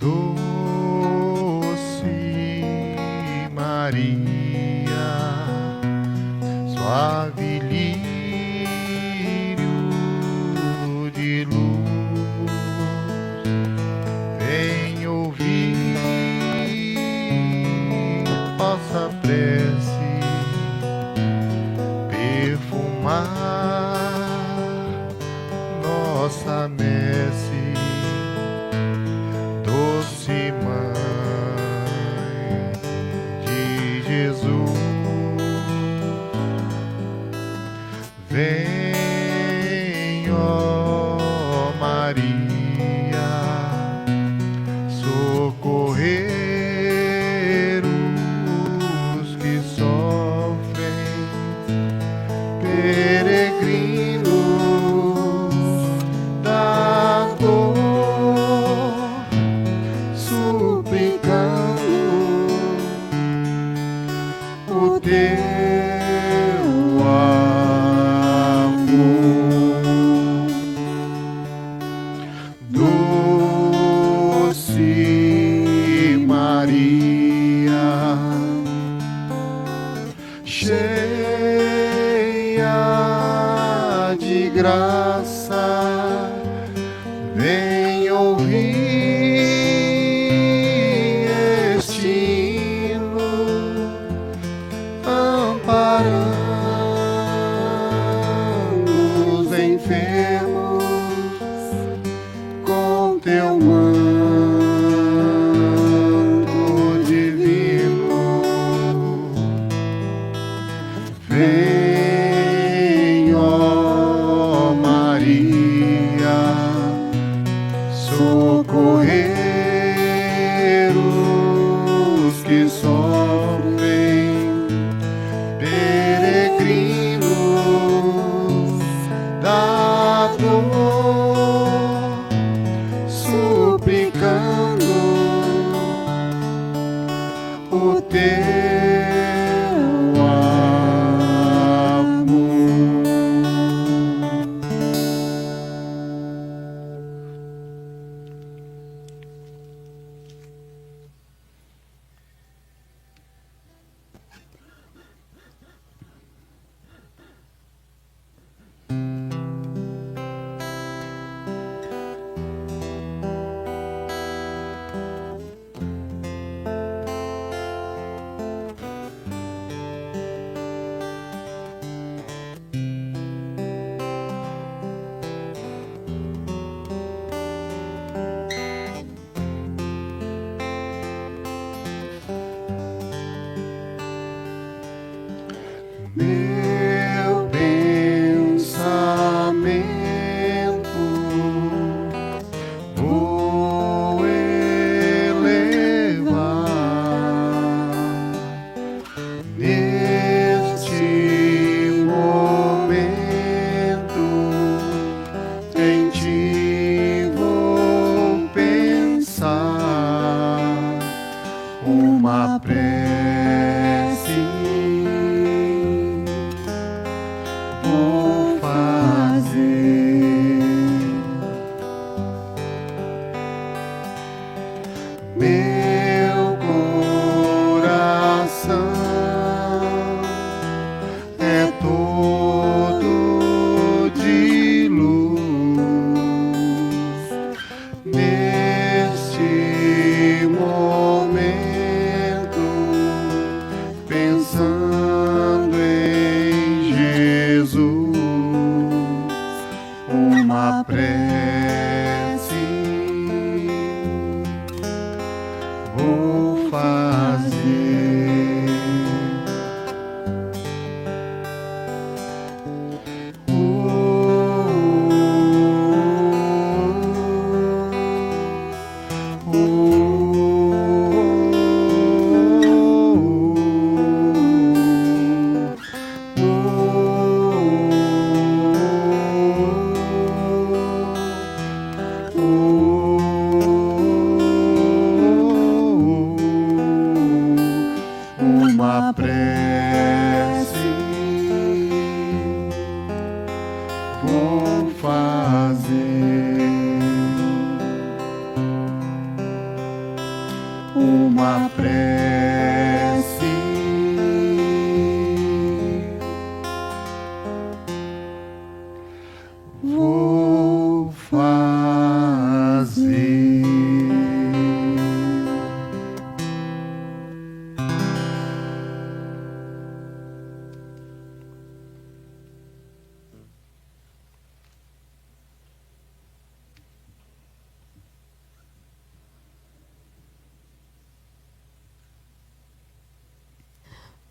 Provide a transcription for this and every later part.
Doce Maria, suave lírio de luz, vem ouvir nossa prece, perfumar nossa messe. Doce Mãe de Jesus, vem, ó Maria, socorrer os que sofrem, peregrinos da dor, suplicando o teu amor. Doce Maria, cheia de graça, vem ouvir este hino, amparando os enfermos com teu manto divino. Vem, ó Maria, socorrer os que sofrem, peregrinos da dor, suplicando o teu meu pensamento vou elevar neste momento, em ti vou pensar uma prece. Vou fazer meu coração é todo de luz neste momento, pensando em Jesus, uma prece vou fazer. Uma prece vou fazer. uma prece. Vou fazer.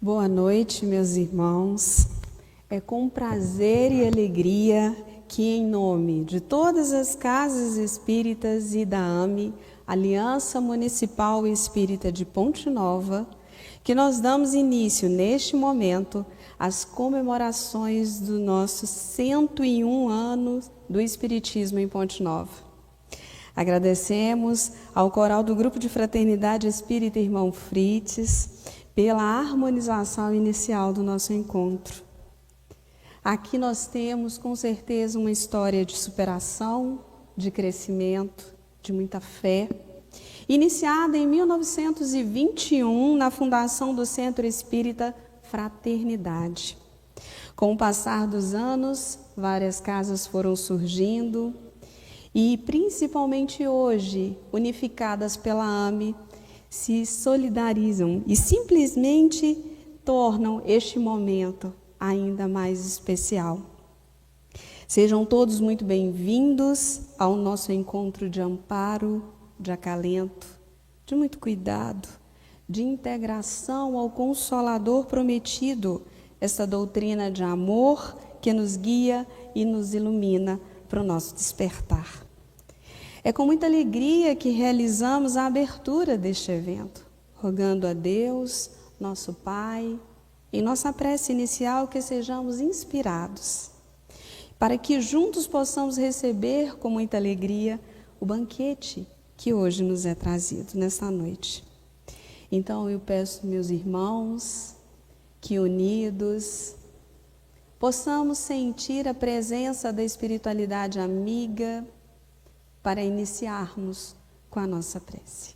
Boa noite, meus irmãos. É com prazer e alegria que, em nome de todas as casas espíritas e da AME, Aliança Municipal Espírita de Ponte Nova, que nós damos início, neste momento, às comemorações do nosso 101 anos do Espiritismo em Ponte Nova. Agradecemos ao coral do Grupo de Fraternidade Espírita Irmão Frites pela harmonização inicial do nosso encontro. Aqui nós temos, com certeza, uma história de superação, de crescimento, de muita fé, iniciada em 1921 na fundação do Centro Espírita Fraternidade. Com o passar dos anos, várias casas foram surgindo e, principalmente hoje, unificadas pela AME, se solidarizam e simplesmente tornam este momento ainda mais especial. Sejam todos muito bem-vindos ao nosso encontro de amparo, de acalento, de muito cuidado, de integração ao Consolador prometido, essa doutrina de amor que nos guia e nos ilumina para o nosso despertar. É com muita alegria que realizamos a abertura deste evento, rogando a Deus, nosso Pai, em nossa prece inicial, que sejamos inspirados, para que juntos possamos receber com muita alegria o banquete que hoje nos é trazido nesta noite. Então eu peço, meus irmãos, que unidos possamos sentir a presença da espiritualidade amiga, para iniciarmos com a nossa prece.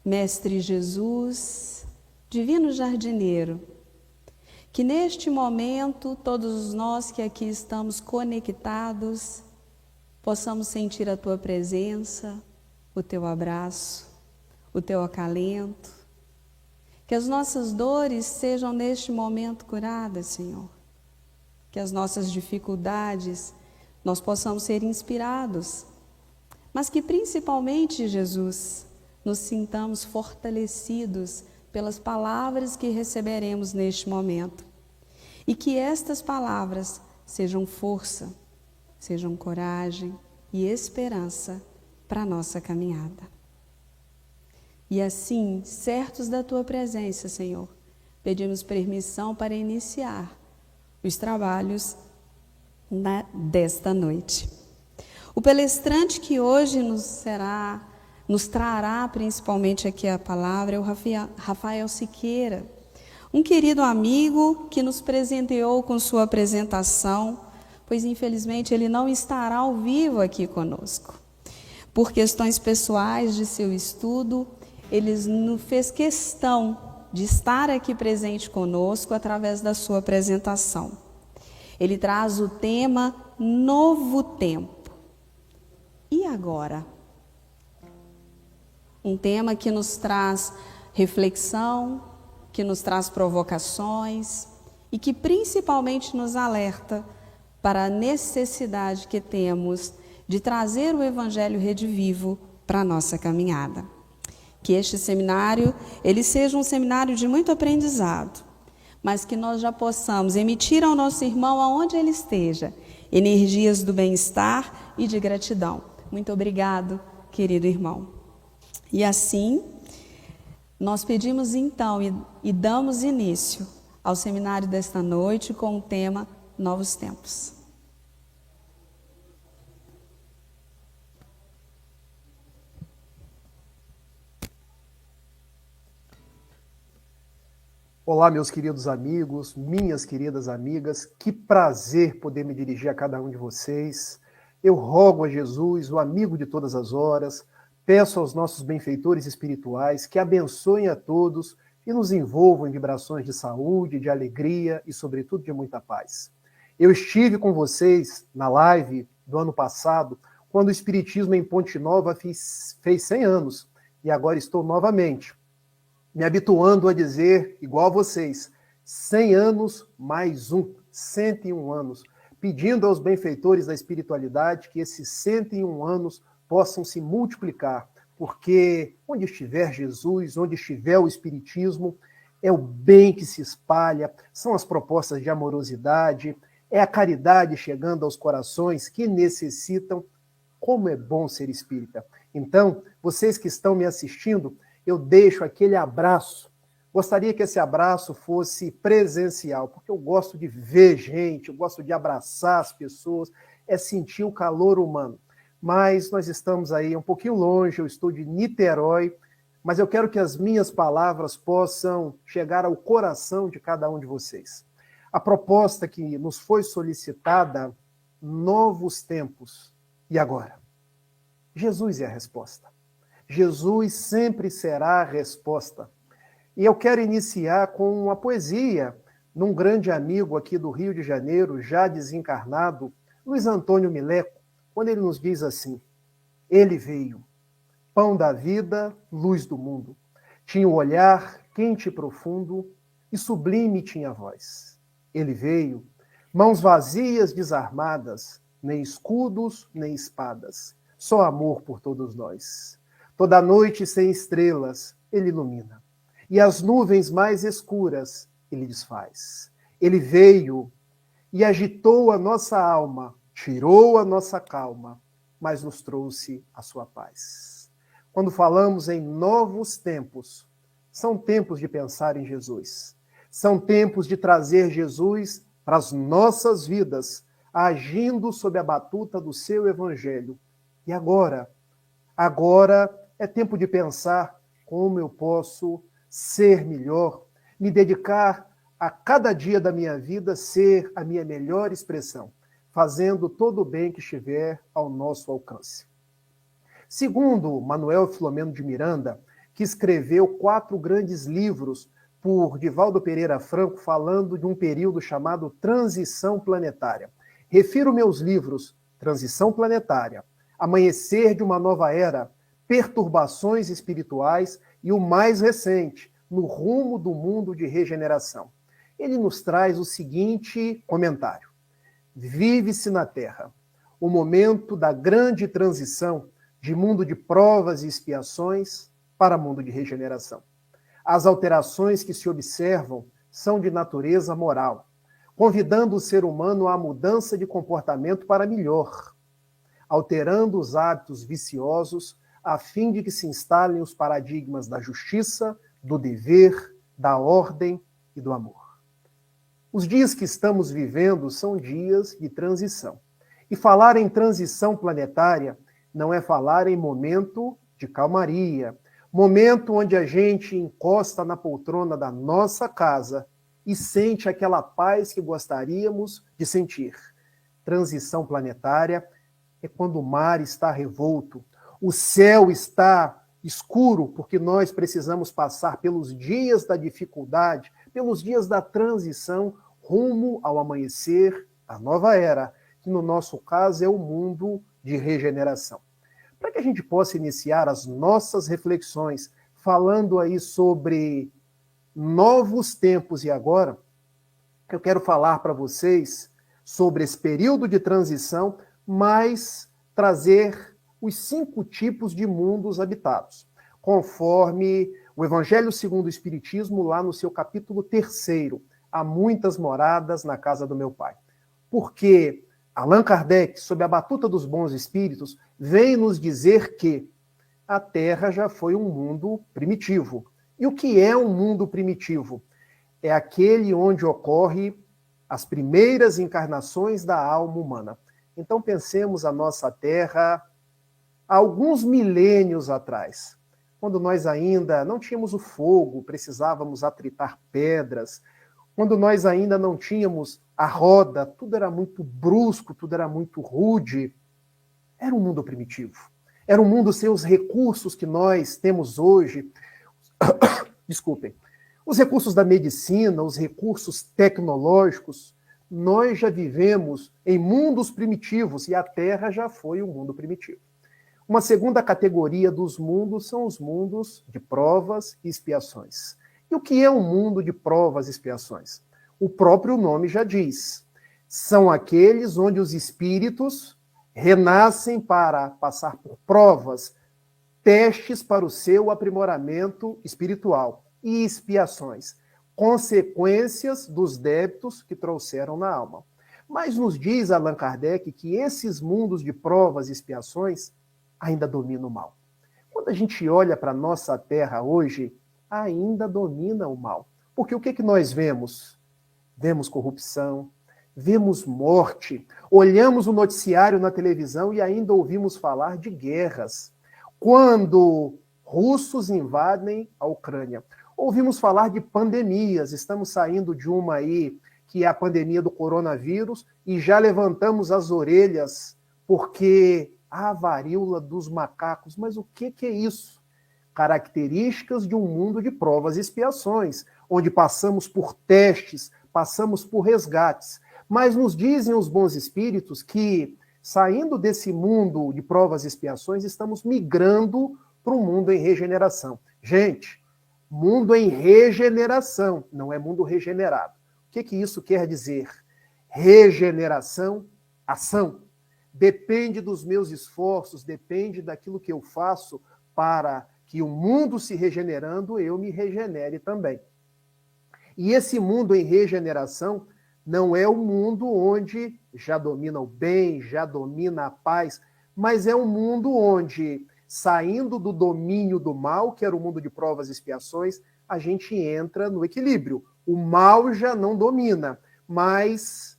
Mestre Jesus, Divino Jardineiro, que neste momento todos nós que aqui estamos conectados, possamos sentir a Tua presença, o Teu abraço, o Teu acalento, que as nossas dores sejam neste momento curadas, Senhor, que as nossas dificuldades nós possamos ser inspirados, mas que principalmente, Jesus, nos sintamos fortalecidos pelas palavras que receberemos neste momento e que estas palavras sejam força, sejam coragem e esperança para a nossa caminhada. E assim, certos da Tua presença, Senhor, pedimos permissão para iniciar os trabalhos desta noite. O palestrante que hoje nos trará principalmente aqui a palavra é o Rafael Siqueira, um querido amigo que nos presenteou com sua apresentação, pois infelizmente ele não estará ao vivo aqui conosco. Por questões pessoais de seu estudo, ele nos fez questão de estar aqui presente conosco através da sua apresentação. Ele traz o tema Novo Tempo. E agora? Um tema que nos traz reflexão, que nos traz provocações e que principalmente nos alerta para a necessidade que temos de trazer o Evangelho redivivo para a nossa caminhada. Que este seminário, ele seja um seminário de muito aprendizado, mas que nós já possamos emitir ao nosso irmão, aonde ele esteja, energias do bem-estar e de gratidão. Muito obrigado, querido irmão. E assim, nós pedimos então e damos início ao seminário desta noite com o tema Novos Tempos. Olá, meus queridos amigos, minhas queridas amigas, que prazer poder me dirigir a cada um de vocês. Eu rogo a Jesus, o amigo de todas as horas, Peço aos nossos benfeitores espirituais que abençoem a todos e nos envolvam em vibrações de saúde, de alegria e, sobretudo, de muita paz. Eu estive com vocês na live do ano passado, quando o Espiritismo em Ponte Nova fez 100 anos, e agora estou novamente me habituando a dizer, igual a vocês, 100 anos mais um, 101 anos, pedindo aos benfeitores da espiritualidade que esses 101 anos possam se multiplicar, porque onde estiver Jesus, onde estiver o Espiritismo, é o bem que se espalha, são as propostas de amorosidade, é a caridade chegando aos corações que necessitam. Como é bom ser espírita. Então, vocês que estão me assistindo, eu deixo aquele abraço. Gostaria que esse abraço fosse presencial, porque eu gosto de ver gente, eu gosto de abraçar as pessoas, é sentir o calor humano. Mas nós estamos aí um pouquinho longe, eu estou de Niterói, mas eu quero que as minhas palavras possam chegar ao coração de cada um de vocês. A proposta que nos foi solicitada, novos tempos. E agora? Jesus é a resposta. Jesus sempre será a resposta. E eu quero iniciar com uma poesia num grande amigo aqui do Rio de Janeiro, já desencarnado, Luiz Antônio Mileco, quando ele nos diz assim: ele veio, pão da vida, luz do mundo. Tinha um olhar quente e profundo e sublime tinha a voz. Ele veio, mãos vazias, desarmadas, nem escudos, nem espadas, só amor por todos nós. Toda noite sem estrelas, ele ilumina, e as nuvens mais escuras ele desfaz. Ele veio e agitou a nossa alma, tirou a nossa calma, mas nos trouxe a sua paz. Quando falamos em novos tempos, são tempos de pensar em Jesus. São tempos de trazer Jesus para as nossas vidas, agindo sob a batuta do seu evangelho. E agora é tempo de pensar como eu posso ser melhor, me dedicar a cada dia da minha vida ser a minha melhor expressão, fazendo todo o bem que estiver ao nosso alcance. Segundo Manuel Filomeno de Miranda, que escreveu 4 grandes livros por Divaldo Pereira Franco, falando de um período chamado Transição Planetária. Refiro meus livros Transição Planetária, Amanhecer de uma Nova Era, Perturbações Espirituais e o mais recente, No Rumo do Mundo de Regeneração. Ele nos traz o seguinte comentário: vive-se na Terra o momento da grande transição de mundo de provas e expiações para mundo de regeneração. As alterações que se observam são de natureza moral, convidando o ser humano à mudança de comportamento para melhor, alterando os hábitos viciosos a fim de que se instalem os paradigmas da justiça, do dever, da ordem e do amor. Os dias que estamos vivendo são dias de transição. E falar em transição planetária não é falar em momento de calmaria, momento onde a gente encosta na poltrona da nossa casa e sente aquela paz que gostaríamos de sentir. Transição planetária é quando o mar está revolto, o céu está escuro, porque nós precisamos passar pelos dias da dificuldade, pelos dias da transição, rumo ao amanhecer da nova era, que no nosso caso é o mundo de regeneração. Para que a gente possa iniciar as nossas reflexões falando aí sobre novos tempos e agora, eu quero falar para vocês sobre esse período de transição, mas trazer os 5 tipos de mundos habitados, conforme o Evangelho segundo o Espiritismo, lá no seu capítulo 3º, há muitas moradas na casa do meu Pai. Porque Allan Kardec, sob a batuta dos bons espíritos, vem nos dizer que a Terra já foi um mundo primitivo. E o que é um mundo primitivo? É aquele onde ocorre as primeiras encarnações da alma humana. Então pensemos a nossa Terra há alguns milênios atrás, quando nós ainda não tínhamos o fogo, precisávamos atritar pedras, quando nós ainda não tínhamos a roda, tudo era muito brusco, tudo era muito rude. Era um mundo primitivo. Era um mundo sem os recursos que nós temos hoje. Desculpem. Os recursos da medicina, os recursos tecnológicos. Nós já vivemos em mundos primitivos e a Terra já foi um mundo primitivo. Uma segunda categoria dos mundos são os mundos de provas e expiações. E o que é um mundo de provas e expiações? O próprio nome já diz. São aqueles onde os espíritos renascem para passar por provas, testes para o seu aprimoramento espiritual e expiações, consequências dos débitos que trouxeram na alma. Mas nos diz Allan Kardec que esses mundos de provas e expiações ainda dominam o mal. Quando a gente olha para a nossa terra hoje, ainda domina o mal. Porque o que nós vemos? Vemos corrupção, vemos morte, olhamos o noticiário na televisão e ainda ouvimos falar de guerras. Quando russos invadem a Ucrânia, ouvimos falar de pandemias, estamos saindo de uma aí, que é a pandemia do coronavírus, e já levantamos as orelhas, porque a varíola dos macacos. Mas o que é isso? Características de um mundo de provas e expiações, onde passamos por testes, passamos por resgates. Mas nos dizem os bons espíritos que, saindo desse mundo de provas e expiações, estamos migrando para um mundo em regeneração. Gente, mundo em regeneração, não é mundo regenerado. O que isso quer dizer? Regeneração, ação. Depende dos meus esforços, depende daquilo que eu faço para que o mundo se regenerando, eu me regenere também. E esse mundo em regeneração não é o mundo onde já domina o bem, já domina a paz, mas é um mundo onde, saindo do domínio do mal, que era o mundo de provas e expiações, a gente entra no equilíbrio. O mal já não domina, mas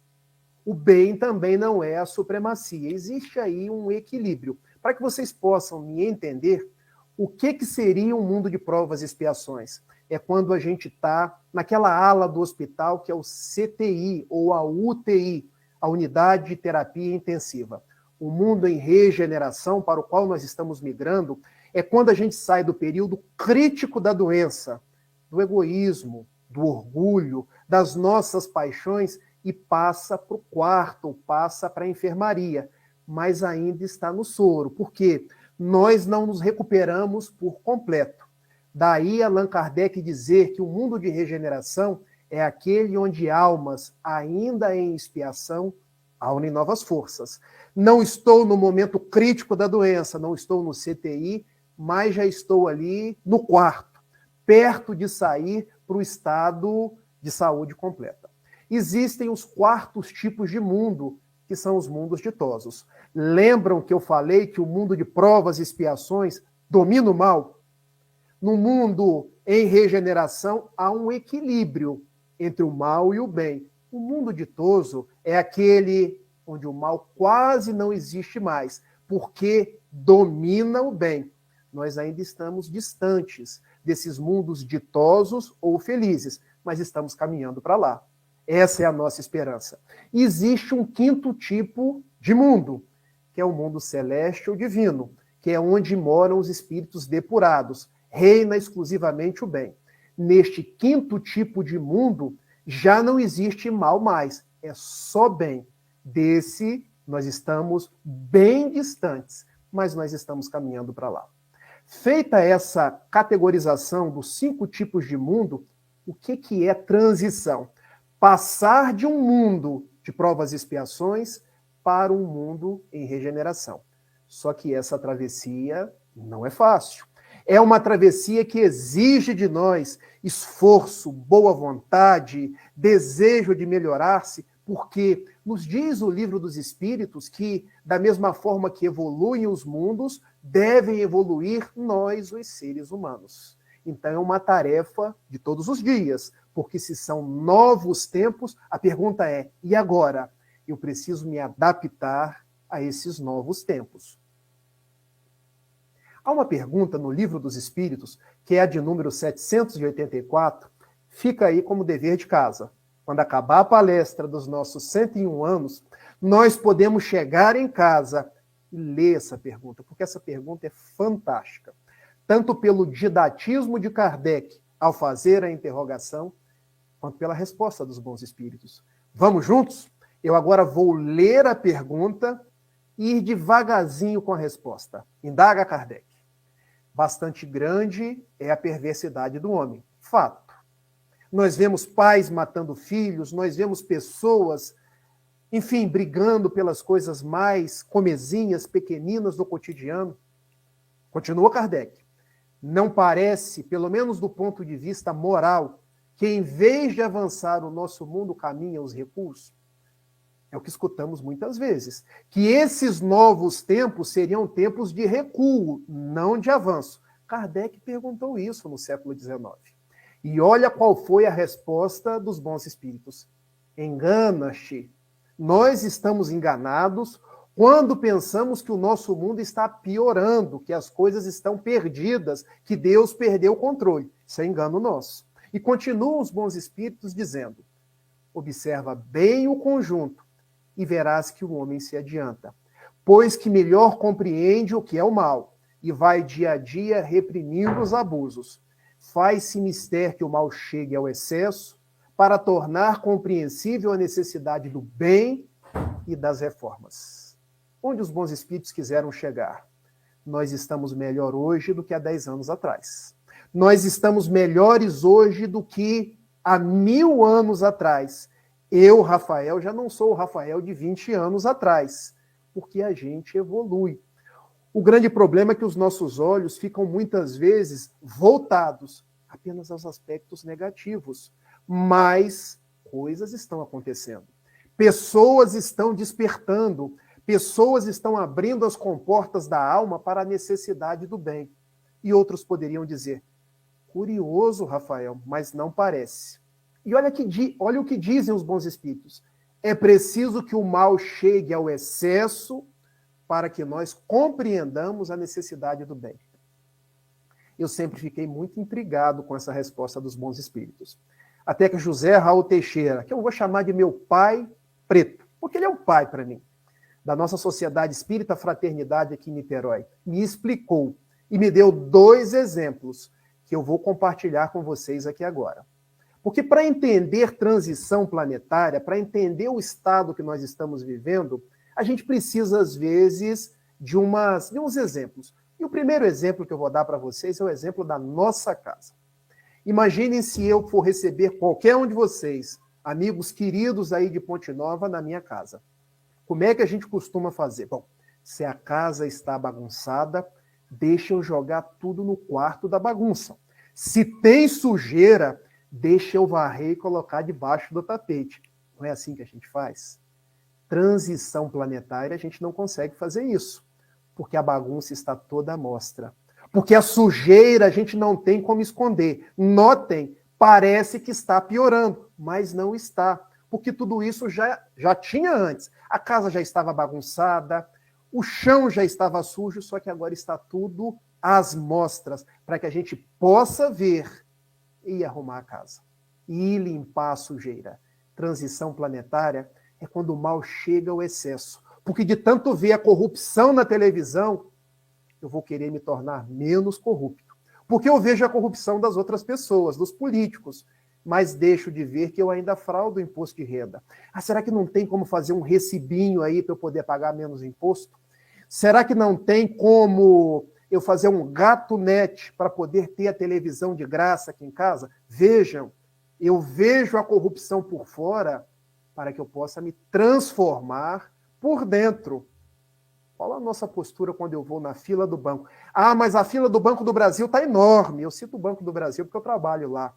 o bem também não é a supremacia. Existe aí um equilíbrio. Para que vocês possam me entender, o que seria um mundo de provas e expiações? É quando a gente está naquela ala do hospital que é o CTI ou a UTI, a Unidade de Terapia Intensiva. O mundo em regeneração para o qual nós estamos migrando é quando a gente sai do período crítico da doença, do egoísmo, do orgulho, das nossas paixões e passa para o quarto, passa para a enfermaria, mas ainda está no soro. Por quê? Nós não nos recuperamos por completo. Daí Allan Kardec dizer que o mundo de regeneração é aquele onde almas, ainda em expiação, unem novas forças. Não estou no momento crítico da doença, não estou no CTI, mas já estou ali no quarto, perto de sair para o estado de saúde completa. Existem os quartos tipos de mundo, que são os mundos ditosos. Lembram que eu falei que o mundo de provas e expiações domina o mal? No mundo em regeneração, há um equilíbrio entre o mal e o bem. O mundo ditoso é aquele onde o mal quase não existe mais, porque domina o bem. Nós ainda estamos distantes desses mundos ditosos ou felizes, mas estamos caminhando para lá. Essa é a nossa esperança. Existe um quinto tipo de mundo, que é o mundo celeste ou divino, que é onde moram os espíritos depurados, reina exclusivamente o bem. Neste quinto tipo de mundo, já não existe mal mais, é só bem. Desse, nós estamos bem distantes, mas nós estamos caminhando para lá. Feita essa categorização dos 5 tipos de mundo, o que é transição? Passar de um mundo de provas e expiações para um mundo em regeneração. Só que essa travessia não é fácil. É uma travessia que exige de nós esforço, boa vontade, desejo de melhorar-se, porque nos diz o Livro dos Espíritos que, da mesma forma que evoluem os mundos, devem evoluir nós, os seres humanos. Então é uma tarefa de todos os dias, porque se são novos tempos, a pergunta é, e agora? Eu preciso me adaptar a esses novos tempos. Há uma pergunta no Livro dos Espíritos, que é a de número 784, fica aí como dever de casa. Quando acabar a palestra dos nossos 101 anos, nós podemos chegar em casa e lê essa pergunta, porque essa pergunta é fantástica. Tanto pelo didatismo de Kardec ao fazer a interrogação, quanto pela resposta dos bons espíritos. Vamos juntos? Eu agora vou ler a pergunta e ir devagarzinho com a resposta. Indaga Kardec. Bastante grande é a perversidade do homem. Fato. Nós vemos pais matando filhos, nós vemos pessoas, enfim, brigando pelas coisas mais comezinhas, pequeninas do cotidiano. Continua Kardec. Não parece, pelo menos do ponto de vista moral, que em vez de avançar o nosso mundo caminha os recuos? É o que escutamos muitas vezes. Que esses novos tempos seriam tempos de recuo, não de avanço. Kardec perguntou isso no século XIX. E olha qual foi a resposta dos bons espíritos. Engana-te. Nós estamos enganados quando pensamos que o nosso mundo está piorando, que as coisas estão perdidas, que Deus perdeu o controle. Isso é engano nosso. E continuam os bons espíritos dizendo: observa bem o conjunto e verás que o homem se adianta, pois que melhor compreende o que é o mal e vai dia a dia reprimindo os abusos. Faz-se mister que o mal chegue ao excesso para tornar compreensível a necessidade do bem e das reformas. Onde os bons espíritos quiseram chegar? Nós estamos melhor hoje do que há 10 anos atrás. Nós estamos melhores hoje do que há 1000 anos atrás. Eu, Rafael, já não sou o Rafael de 20 anos atrás, porque a gente evolui. O grande problema é que os nossos olhos ficam muitas vezes voltados apenas aos aspectos negativos, mas coisas estão acontecendo. Pessoas estão despertando, pessoas estão abrindo as comportas da alma para a necessidade do bem. E outros poderiam dizer: curioso, Rafael, mas não parece. E olha o que dizem os bons espíritos. É preciso que o mal chegue ao excesso para que nós compreendamos a necessidade do bem. Eu sempre fiquei muito intrigado com essa resposta dos bons espíritos. Até que José Raul Teixeira, que eu vou chamar de meu pai preto, porque ele é um pai para mim, da nossa Sociedade Espírita Fraternidade aqui em Niterói, me explicou e me deu 2 exemplos que eu vou compartilhar com vocês aqui agora. Porque para entender transição planetária, para entender o estado que nós estamos vivendo, a gente precisa, às vezes, de uns exemplos. E o primeiro exemplo que eu vou dar para vocês é o exemplo da nossa casa. Imaginem se eu for receber qualquer um de vocês, amigos queridos aí de Ponte Nova, na minha casa. Como é que a gente costuma fazer? Bom, se a casa está bagunçada, deixa eu jogar tudo no quarto da bagunça. Se tem sujeira, deixa eu varrer e colocar debaixo do tapete. Não é assim que a gente faz? Transição planetária, a gente não consegue fazer isso, porque a bagunça está toda à mostra. Porque a sujeira a gente não tem como esconder. Notem, parece que está piorando, mas não está. Porque tudo isso já tinha antes. A casa já estava bagunçada, o chão já estava sujo, só que agora está tudo às mostras, para que a gente possa ver e arrumar a casa. E limpar a sujeira. Transição planetária é quando o mal chega ao excesso. Porque de tanto ver a corrupção na televisão, eu vou querer me tornar menos corrupto. Porque eu vejo a corrupção das outras pessoas, dos políticos, mas deixo de ver que eu ainda fraudo o imposto de renda. Ah, será que não tem como fazer um recibinho aí para eu poder pagar menos imposto? Será que não tem como eu fazer um gato net para poder ter a televisão de graça aqui em casa? Vejam, eu vejo a corrupção por fora para que eu possa me transformar por dentro. Qual a nossa postura quando eu vou na fila do banco? Ah, mas a fila do Banco do Brasil está enorme. Eu cito o Banco do Brasil porque eu trabalho lá.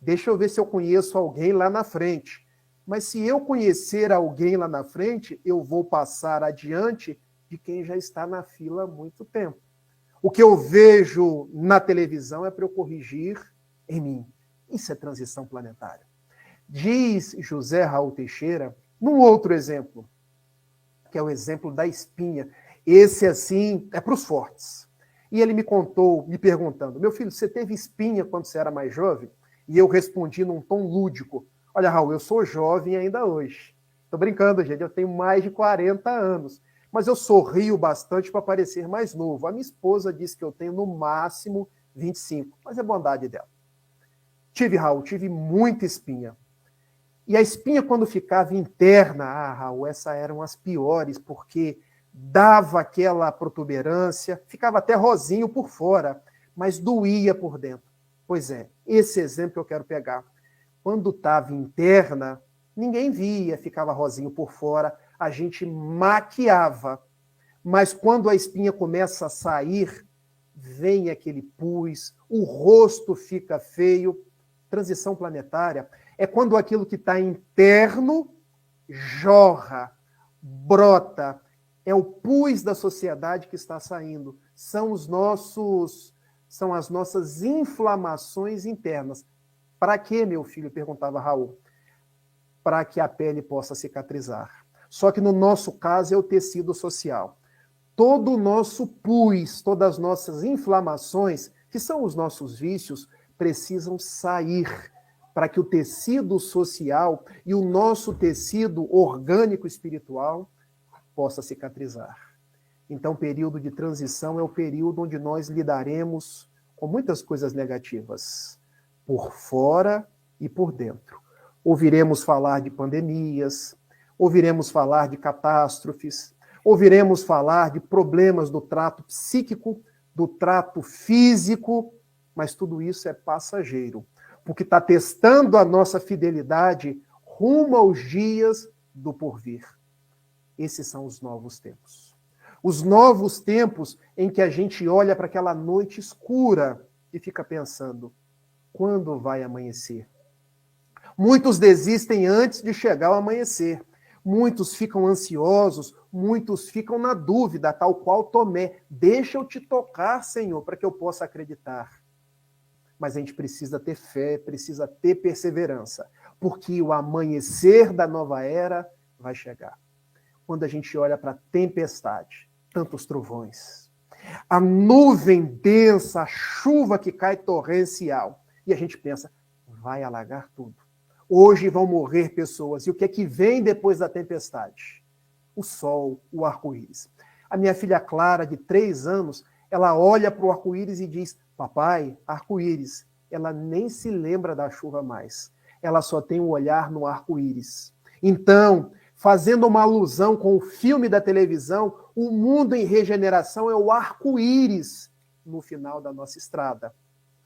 Deixa eu ver se eu conheço alguém lá na frente. Mas se eu conhecer alguém lá na frente, eu vou passar adiante de quem já está na fila há muito tempo. O que eu vejo na televisão é para eu corrigir em mim. Isso é transição planetária. Diz José Raul Teixeira, num outro exemplo, que é o exemplo da espinha. Esse, assim, é para os fortes. E ele me contou, me perguntando: meu filho, você teve espinha quando você era mais jovem? E eu respondi num tom lúdico: olha, Raul, eu sou jovem ainda hoje. Estou brincando, gente, eu tenho mais de 40 anos. mas eu sorrio bastante para parecer mais novo. A minha esposa diz que eu tenho no máximo 25, mas é bondade dela. Raul, tive muita espinha. E a espinha, quando ficava interna, Raul, essas eram as piores, porque dava aquela protuberância, ficava até rosinho por fora, mas doía por dentro. Pois é, esse exemplo eu quero pegar. Quando estava interna, ninguém via, ficava rosinho por fora, a gente maquiava. Mas quando a espinha começa a sair, vem aquele pus, o rosto fica feio. Transição planetária é quando aquilo que está interno jorra, brota. É o pus da sociedade que está saindo. São as nossas inflamações internas. Para quê, meu filho? Perguntava Raul. Para que a pele possa cicatrizar. Só que no nosso caso é o tecido social. Todo o nosso pus, todas as nossas inflamações, que são os nossos vícios, precisam sair para que o tecido social e o nosso tecido orgânico espiritual possa cicatrizar. Então, o período de transição é o período onde nós lidaremos com muitas coisas negativas, por fora e por dentro. Ouviremos falar de pandemias, ouviremos falar de catástrofes, ouviremos falar de problemas do trato psíquico, do trato físico, mas tudo isso é passageiro, porque está testando a nossa fidelidade rumo aos dias do porvir. Esses são os novos tempos. Os novos tempos em que a gente olha para aquela noite escura e fica pensando, quando vai amanhecer? Muitos desistem antes de chegar ao amanhecer. Muitos ficam ansiosos, muitos ficam na dúvida, tal qual Tomé. Deixa eu te tocar, Senhor, para que eu possa acreditar. Mas a gente precisa ter fé, precisa ter perseverança, porque o amanhecer da nova era vai chegar. Quando a gente olha para a tempestade, tantos trovões, a nuvem densa, a chuva que cai torrencial, e a gente pensa, vai alagar tudo. Hoje vão morrer pessoas. E o que é que vem depois da tempestade? O sol, o arco-íris. A minha filha Clara, de 3 anos, ela olha para o arco-íris e diz, papai, arco-íris. Ela nem se lembra da chuva mais. Ela só tem um olhar no arco-íris. Então, fazendo uma alusão com o filme da televisão, o mundo em regeneração é o arco-íris no final da nossa estrada.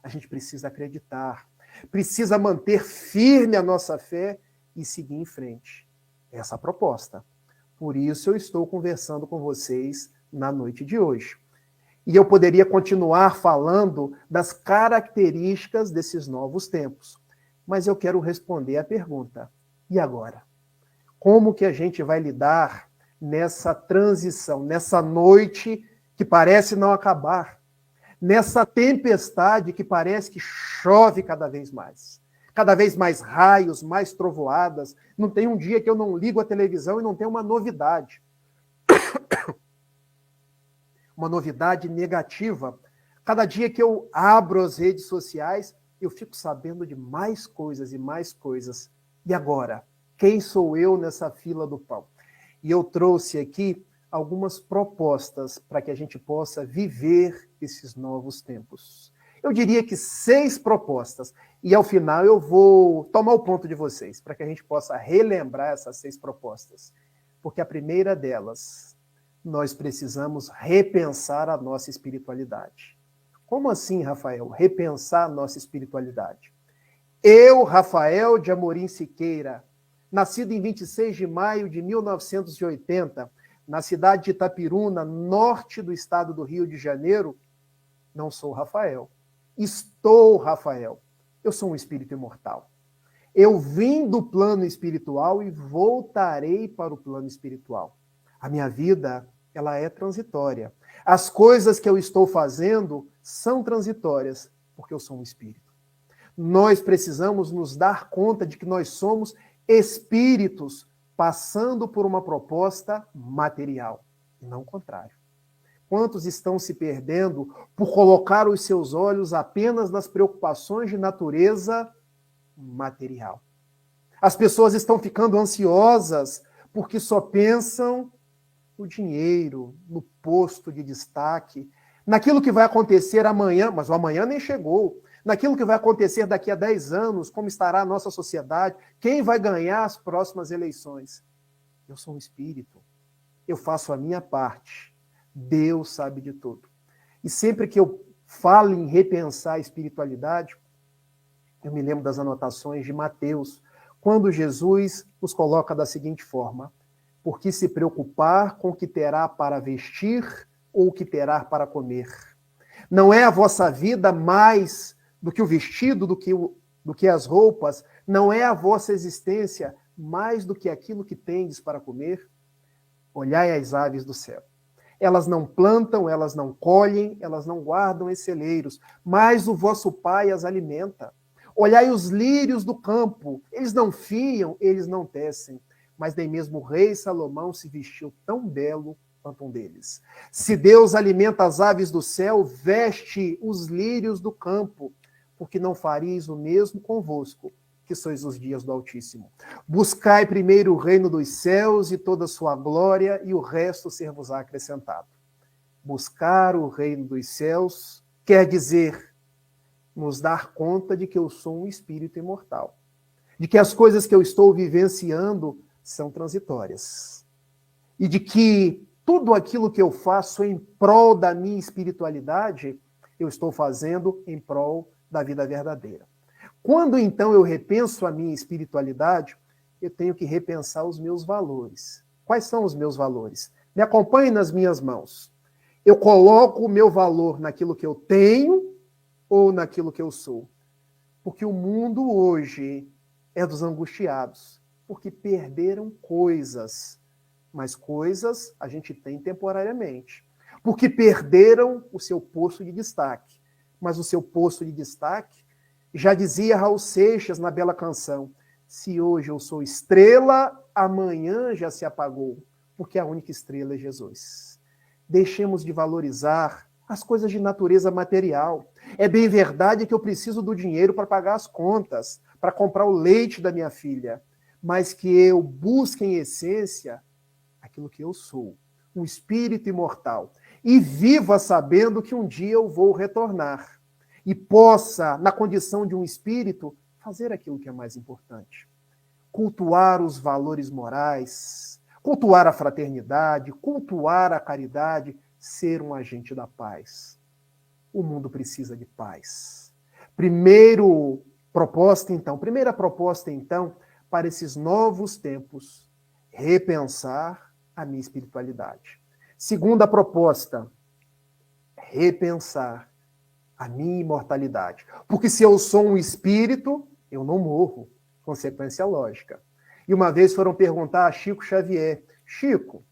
A gente precisa acreditar. Precisa manter firme a nossa fé e seguir em frente. Essa é a proposta. Por isso eu estou conversando com vocês na noite de hoje. E eu poderia continuar falando das características desses novos tempos. Mas eu quero responder a pergunta. E agora? Como que a gente vai lidar nessa transição, nessa noite que parece não acabar? Nessa tempestade que parece que chove cada vez mais raios, mais trovoadas. Não tem um dia que eu não ligo a televisão e não tem uma novidade. Uma novidade negativa. Cada dia que eu abro as redes sociais, eu fico sabendo de mais coisas e mais coisas. E agora? Quem sou eu nessa fila do pão? E eu trouxe aqui algumas propostas para que a gente possa viver esses novos tempos. Eu diria que 6 propostas. E ao final eu vou tomar o ponto de vocês, para que a gente possa relembrar essas 6 propostas. Porque a primeira delas, nós precisamos repensar a nossa espiritualidade. Como assim, Rafael? Repensar a nossa espiritualidade. Eu, Rafael de Amorim Siqueira, nascido em 26 de maio de 1980, na cidade de Itapiruna, norte do estado do Rio de Janeiro, não sou Rafael. Estou Rafael. Eu sou um espírito imortal. Eu vim do plano espiritual e voltarei para o plano espiritual. A minha vida, ela é transitória. As coisas que eu estou fazendo são transitórias, porque eu sou um espírito. Nós precisamos nos dar conta de que nós somos espíritos passando por uma proposta material, e não o contrário. Quantos estão se perdendo por colocar os seus olhos apenas nas preocupações de natureza material? As pessoas estão ficando ansiosas porque só pensam no dinheiro, no posto de destaque, naquilo que vai acontecer amanhã, mas o amanhã nem chegou, naquilo que vai acontecer daqui a 10 anos, como estará a nossa sociedade, quem vai ganhar as próximas eleições. Eu sou um espírito, eu faço a minha parte, Deus sabe de tudo. E sempre que eu falo em repensar a espiritualidade, eu me lembro das anotações de Mateus, quando Jesus nos coloca da seguinte forma: por que se preocupar com o que terá para vestir ou o que terá para comer? Não é a vossa vida mais do que o vestido, do que as roupas? Não é a vossa existência mais do que aquilo que tendes para comer? Olhai as aves do céu. Elas não plantam, elas não colhem, elas não guardam em celeiros, mas o vosso Pai as alimenta. Olhai os lírios do campo, eles não fiam, eles não tecem, mas nem mesmo o rei Salomão se vestiu tão belo quanto um deles. Se Deus alimenta as aves do céu, veste os lírios do campo, porque não fareis o mesmo convosco, que sois os dias do Altíssimo. Buscai primeiro o reino dos céus e toda a sua glória, e o resto ser-vos-á acrescentado. Buscar o reino dos céus quer dizer nos dar conta de que eu sou um espírito imortal, de que as coisas que eu estou vivenciando são transitórias, e de que tudo aquilo que eu faço em prol da minha espiritualidade, eu estou fazendo em prol da vida verdadeira. Quando, então, eu repenso a minha espiritualidade, eu tenho que repensar os meus valores. Quais são os meus valores? Me acompanhe nas minhas mãos. Eu coloco o meu valor naquilo que eu tenho ou naquilo que eu sou? Porque o mundo hoje é dos angustiados, porque perderam coisas, mas coisas a gente tem temporariamente. Porque perderam o seu posto de destaque, mas o seu posto de destaque, já dizia Raul Seixas na bela canção, se hoje eu sou estrela, amanhã já se apagou, porque a única estrela é Jesus. Deixemos de valorizar as coisas de natureza material. É bem verdade que eu preciso do dinheiro para pagar as contas, para comprar o leite da minha filha, mas que eu busque em essência aquilo que eu sou, um espírito imortal, e viva sabendo que um dia eu vou retornar. E possa, na condição de um espírito, fazer aquilo que é mais importante. Cultuar os valores morais, cultuar a fraternidade, cultuar a caridade, ser um agente da paz. O mundo precisa de paz. Primeira proposta, então, para esses novos tempos, repensar a minha espiritualidade. Segunda proposta, repensar a minha imortalidade. Porque se eu sou um espírito, eu não morro. Consequência lógica. E uma vez foram perguntar a Chico Xavier, Chico,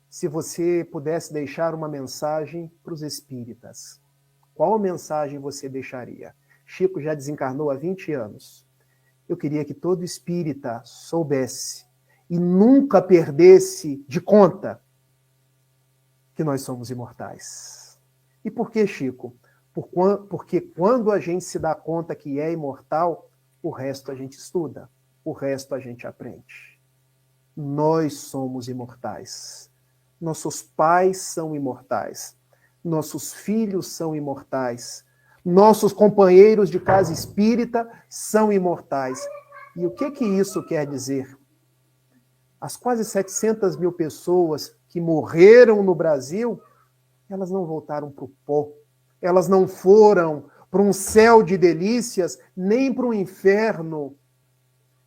se você pudesse deixar uma mensagem para os espíritas, qual mensagem você deixaria? Chico já desencarnou há 20 anos. Eu queria que todo espírita soubesse e nunca perdesse de conta que nós somos imortais. E por que, Chico? Porque quando a gente se dá conta que é imortal, o resto a gente estuda, o resto a gente aprende. Nós somos imortais. Nossos pais são imortais. Nossos filhos são imortais. Nossos companheiros de casa espírita são imortais. E o que isso quer dizer? As quase 700 mil pessoas que morreram no Brasil, elas não voltaram para o pó. Elas não foram para um céu de delícias, nem para um inferno,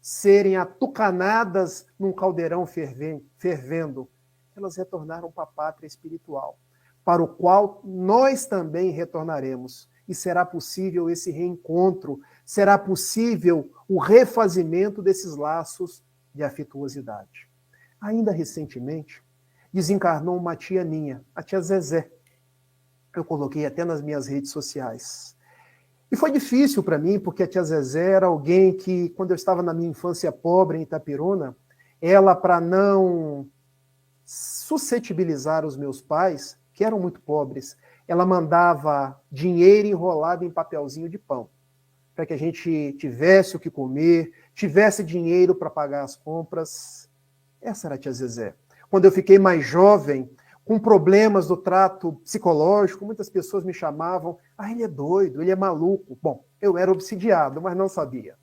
serem atucanadas num caldeirão fervendo. Elas retornaram para a pátria espiritual, para o qual nós também retornaremos. E será possível esse reencontro, será possível o refazimento desses laços de afetuosidade. Ainda recentemente, desencarnou uma tia minha, a tia Zezé. Eu coloquei até nas minhas redes sociais. E foi difícil para mim, porque a tia Zezé era alguém que, quando eu estava na minha infância pobre em Itapiruna, ela, para não suscetibilizar os meus pais, que eram muito pobres, ela mandava dinheiro enrolado em papelzinho de pão, para que a gente tivesse o que comer, tivesse dinheiro para pagar as compras. Essa era a tia Zezé. Quando eu fiquei mais jovem, com problemas do trato psicológico, muitas pessoas me chamavam, ele é doido, ele é maluco. Bom, eu era obsidiado, mas não sabia.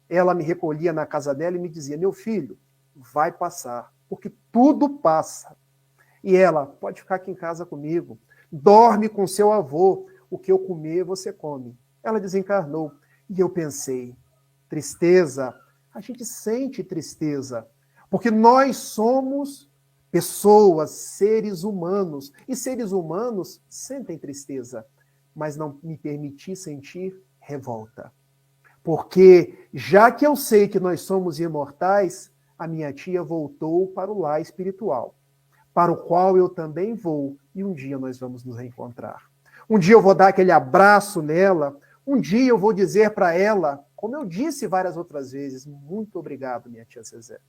Ela me recolhia na casa dela e me dizia, meu filho, vai passar, porque tudo passa. E ela, pode ficar aqui em casa comigo, dorme com seu avô, o que eu comer você come. Ela desencarnou. E eu pensei, tristeza, a gente sente tristeza, porque nós somos pessoas, seres humanos, e seres humanos sentem tristeza, mas não me permiti sentir revolta. Porque, já que eu sei que nós somos imortais, a minha tia voltou para o lar espiritual, para o qual eu também vou, e um dia nós vamos nos reencontrar. Um dia eu vou dar aquele abraço nela, um dia eu vou dizer para ela, como eu disse várias outras vezes, muito obrigado, minha tia Zezé.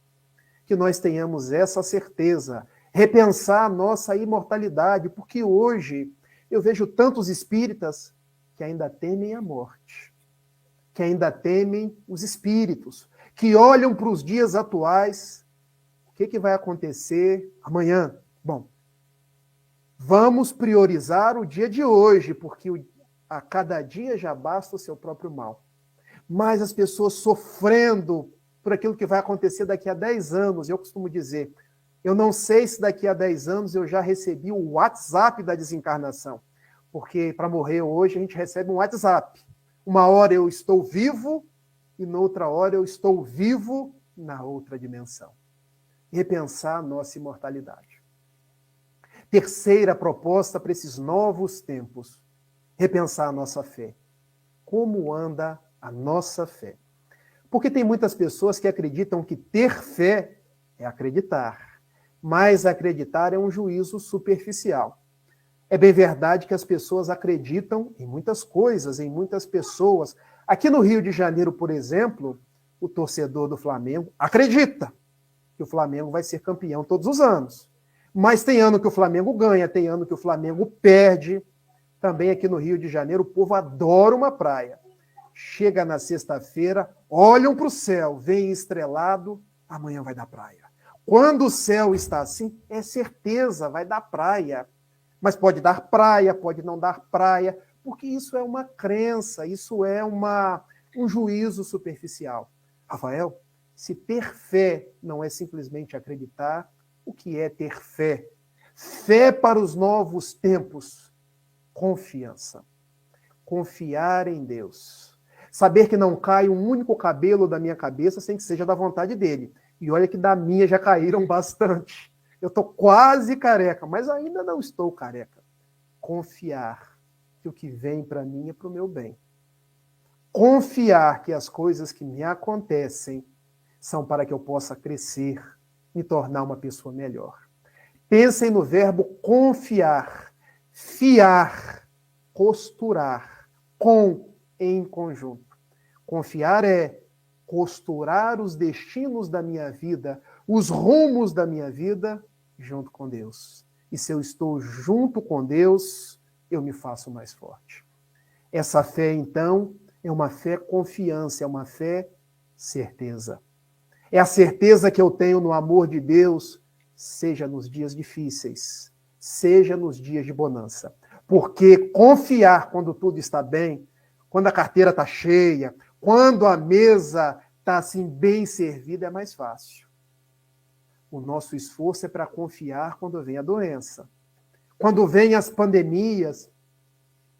Que nós tenhamos essa certeza, repensar a nossa imortalidade, porque hoje eu vejo tantos espíritas que ainda temem a morte, que ainda temem os espíritos, que olham para os dias atuais, o que vai acontecer amanhã? Bom, vamos priorizar o dia de hoje, porque a cada dia já basta o seu próprio mal. Mas as pessoas sofrendo por aquilo que vai acontecer daqui a 10 anos, eu costumo dizer, eu não sei se daqui a 10 anos eu já recebi o WhatsApp da desencarnação, porque para morrer hoje a gente recebe um WhatsApp. Uma hora eu estou vivo e noutra hora eu estou vivo na outra dimensão. Repensar a nossa imortalidade. Terceira proposta para esses novos tempos, repensar a nossa fé. Como anda a nossa fé? Porque tem muitas pessoas que acreditam que ter fé é acreditar, mas acreditar é um juízo superficial. É bem verdade que as pessoas acreditam em muitas coisas, em muitas pessoas. Aqui no Rio de Janeiro, por exemplo, o torcedor do Flamengo acredita que o Flamengo vai ser campeão todos os anos. Mas tem ano que o Flamengo ganha, tem ano que o Flamengo perde. Também aqui no Rio de Janeiro, o povo adora uma praia. Chega na sexta-feira, olham para o céu, vem estrelado, amanhã vai dar praia. Quando o céu está assim, é certeza, vai dar praia. Mas pode dar praia, pode não dar praia, porque isso é uma crença, isso é um juízo superficial. Rafael, se ter fé não é simplesmente acreditar, o que é ter fé? Fé para os novos tempos. Confiança. Confiar em Deus. Saber que não cai um único cabelo da minha cabeça sem que seja da vontade dele. E olha que da minha já caíram bastante. Eu estou quase careca, mas ainda não estou careca. Confiar que o que vem para mim é para o meu bem. Confiar que as coisas que me acontecem são para que eu possa crescer, me tornar uma pessoa melhor. Pensem no verbo confiar, fiar, costurar, com, em conjunto. Confiar é costurar os destinos da minha vida, os rumos da minha vida, junto com Deus. E se eu estou junto com Deus, eu me faço mais forte. Essa fé, então, é uma fé confiança, é uma fé certeza. É a certeza que eu tenho no amor de Deus, seja nos dias difíceis, seja nos dias de bonança. Porque confiar quando tudo está bem, quando a carteira está cheia, quando a mesa está assim bem servida, é mais fácil. O nosso esforço é para confiar quando vem a doença, quando vem as pandemias,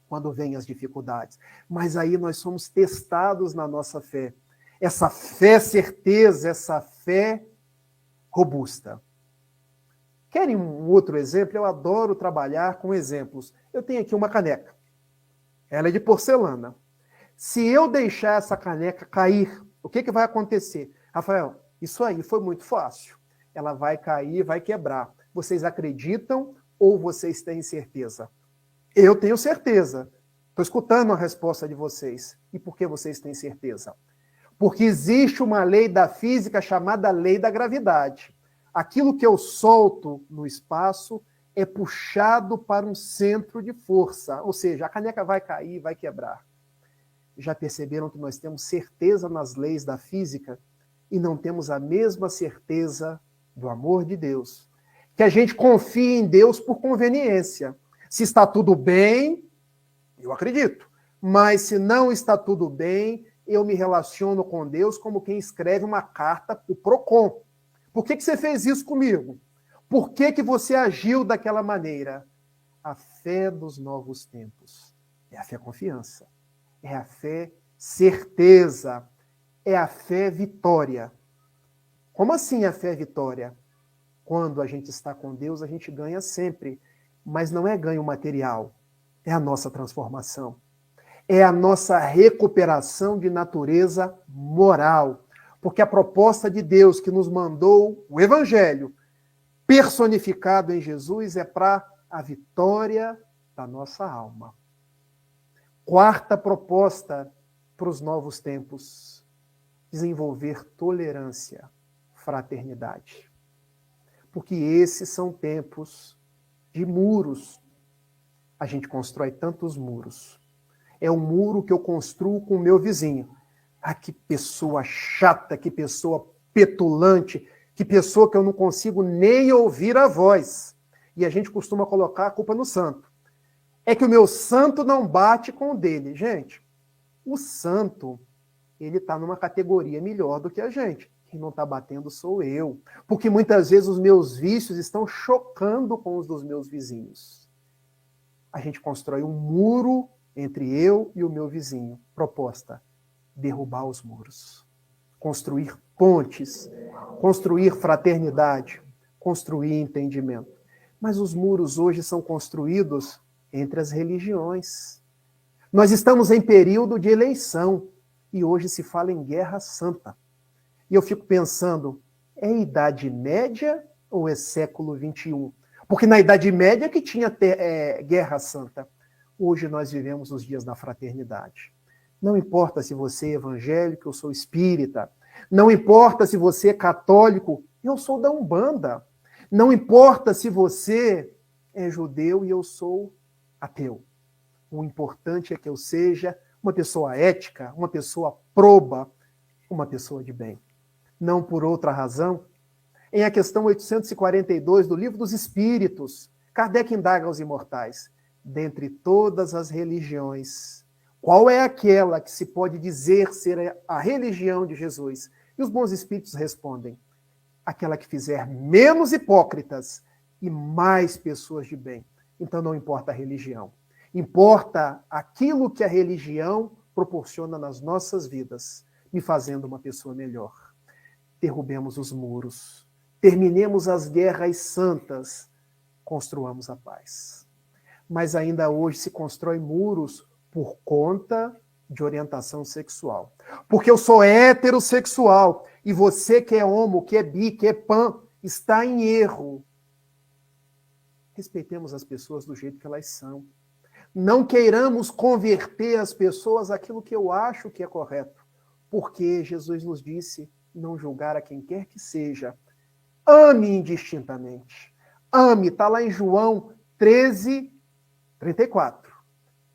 quando vem as dificuldades. Mas aí nós somos testados na nossa fé. Essa fé certeza, essa fé robusta. Querem um outro exemplo? Eu adoro trabalhar com exemplos. Eu tenho aqui uma caneca. Ela é de porcelana. Se eu deixar essa caneca cair, o que vai acontecer? Rafael, isso aí foi muito fácil. Ela vai cair, vai quebrar. Vocês acreditam ou vocês têm certeza? Eu tenho certeza. Estou escutando a resposta de vocês. E por que vocês têm certeza? Porque existe uma lei da física chamada lei da gravidade. Aquilo que eu solto no espaço é puxado para um centro de força. Ou seja, a caneca vai cair, vai quebrar. Já perceberam que nós temos certeza nas leis da física e não temos a mesma certeza do amor de Deus, que a gente confie em Deus por conveniência. Se está tudo bem, eu acredito. Mas se não está tudo bem, eu me relaciono com Deus como quem escreve uma carta para o PROCON. Por que você fez isso comigo? Por que você agiu daquela maneira? A fé dos novos tempos é a fé confiança, é a fé certeza, é a fé vitória. Como assim a fé vitória? Quando a gente está com Deus, a gente ganha sempre, mas não é ganho material, é a nossa transformação, é a nossa recuperação de natureza moral, porque a proposta de Deus que nos mandou o Evangelho, personificado em Jesus, é para a vitória da nossa alma. Quarta proposta para os novos tempos: desenvolver tolerância, fraternidade. Porque esses são tempos de muros. A gente constrói tantos muros. É um muro que eu construo com o meu vizinho. Ah, que pessoa chata, que pessoa petulante, que pessoa que eu não consigo nem ouvir a voz. E a gente costuma colocar a culpa no santo. É que o meu santo não bate com o dele. Gente, o santo, ele está numa categoria melhor do que a gente. Quem não está batendo sou eu. Porque muitas vezes os meus vícios estão chocando com os dos meus vizinhos. A gente constrói um muro entre eu e o meu vizinho. Proposta: derrubar os muros. Construir pontes. Construir fraternidade. Construir entendimento. Mas os muros hoje são construídos entre as religiões. Nós estamos em período de eleição e hoje se fala em guerra santa. E eu fico pensando, é Idade Média ou é século XXI? Porque na Idade Média que tinha guerra santa. Hoje nós vivemos os dias da fraternidade. Não importa se você é evangélico, eu sou espírita. Não importa se você é católico, eu sou da Umbanda. Não importa se você é judeu e eu sou ateu. O importante é que eu seja uma pessoa ética, uma pessoa proba, uma pessoa de bem. Não por outra razão. Em a questão 842 do Livro dos Espíritos, Kardec indaga aos imortais: dentre todas as religiões, qual é aquela que se pode dizer ser a religião de Jesus? E os bons espíritos respondem: aquela que fizer menos hipócritas e mais pessoas de bem. Então não importa a religião. Importa aquilo que a religião proporciona nas nossas vidas, me fazendo uma pessoa melhor. Derrubemos os muros, terminemos as guerras santas, construamos a paz. Mas ainda hoje se constrói muros por conta de orientação sexual. Porque eu sou heterossexual e você que é homo, que é bi, que é pan, está em erro. Respeitemos as pessoas do jeito que elas são. Não queiramos converter as pessoas àquilo que eu acho que é correto. Porque Jesus nos disse não julgar a quem quer que seja. Ame indistintamente. Ame, está lá em João 13:34.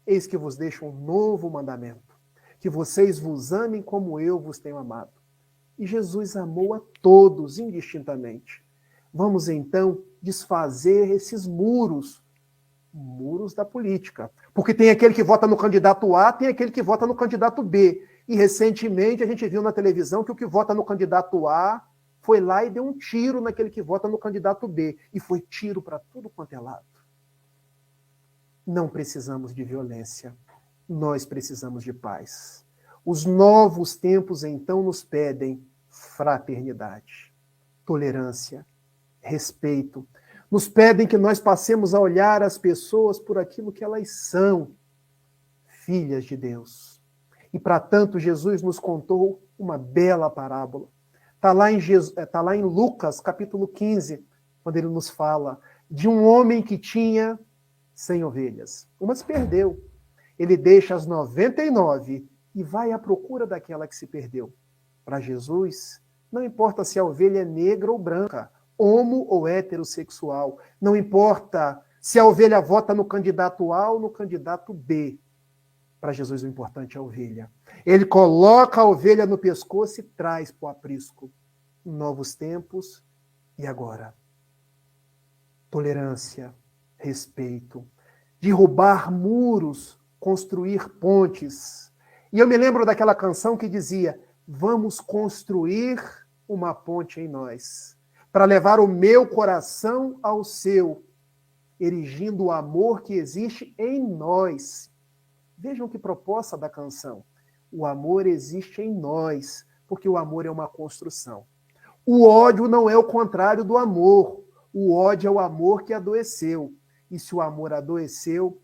Eis que vos deixo um novo mandamento, que vocês vos amem como eu vos tenho amado. E Jesus amou a todos indistintamente. Vamos então desfazer esses muros da política. Porque tem aquele que vota no candidato A, tem aquele que vota no candidato B. E recentemente a gente viu na televisão que o que vota no candidato A foi lá e deu um tiro naquele que vota no candidato B. E foi tiro para tudo quanto é lado. Não precisamos de violência. Nós precisamos de paz. Os novos tempos, então, nos pedem fraternidade, tolerância, respeito. Nos pedem que nós passemos a olhar as pessoas por aquilo que elas são, filhas de Deus. E, para tanto, Jesus nos contou uma bela parábola. Está lá em Lucas, capítulo 15, quando ele nos fala de um homem que tinha 100 ovelhas. Uma se perdeu. Ele deixa as 99 e vai à procura daquela que se perdeu. Para Jesus, não importa se a ovelha é negra ou branca, homo ou heterossexual, não importa se a ovelha vota no candidato A ou no candidato B. Para Jesus o importante é a ovelha. Ele coloca a ovelha no pescoço e traz para o aprisco. Novos tempos e agora. tolerância, respeito, derrubar muros, construir pontes. E eu me lembro daquela canção que dizia: vamos construir uma ponte em nós, para levar o meu coração ao seu, erigindo o amor que existe em nós. Vejam que proposta da canção. O amor existe em nós, porque o amor é uma construção. O ódio não é o contrário do amor. O ódio é o amor que adoeceu. E se o amor adoeceu,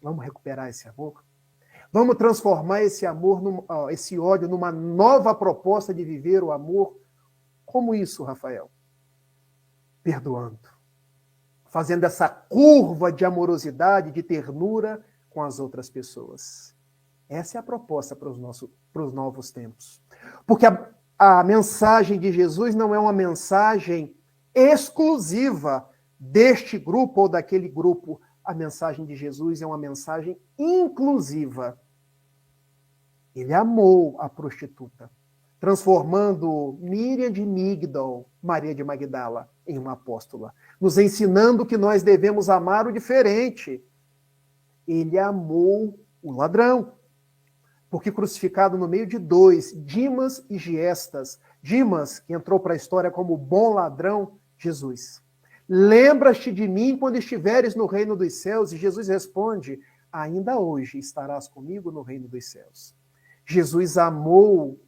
vamos recuperar esse amor? Vamos transformar esse esse ódio numa nova proposta de viver o amor? Como isso, Rafael? Perdoando. Fazendo essa curva de amorosidade, de ternura com as outras pessoas. Essa é a proposta para os novos tempos. Porque a mensagem de Jesus não é uma mensagem exclusiva deste grupo ou daquele grupo. A mensagem de Jesus é uma mensagem inclusiva. Ele amou a prostituta, transformando Miriam de Migdol, Maria de Magdala, em uma apóstola, nos ensinando que nós devemos amar o diferente. Ele amou o ladrão, porque crucificado no meio de dois, Dimas e Giestas, Dimas, que entrou para a história como bom ladrão, Jesus. Lembra-te de mim quando estiveres no reino dos céus? E Jesus responde: ainda hoje estarás comigo no reino dos céus. Jesus amou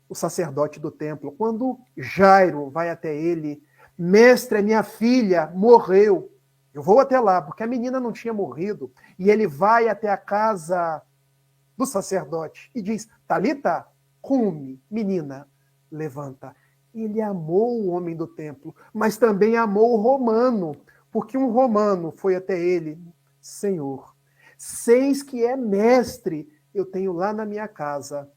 o sacerdote do templo. Quando Jairo vai até ele: mestre, a minha filha morreu. Eu vou até lá, porque a menina não tinha morrido. E ele vai até a casa do sacerdote e diz: Talita, cumi, menina, levanta. Ele amou o homem do templo, mas também amou o romano, porque um romano foi até ele: Senhor, seis que é mestre, eu tenho lá na minha casa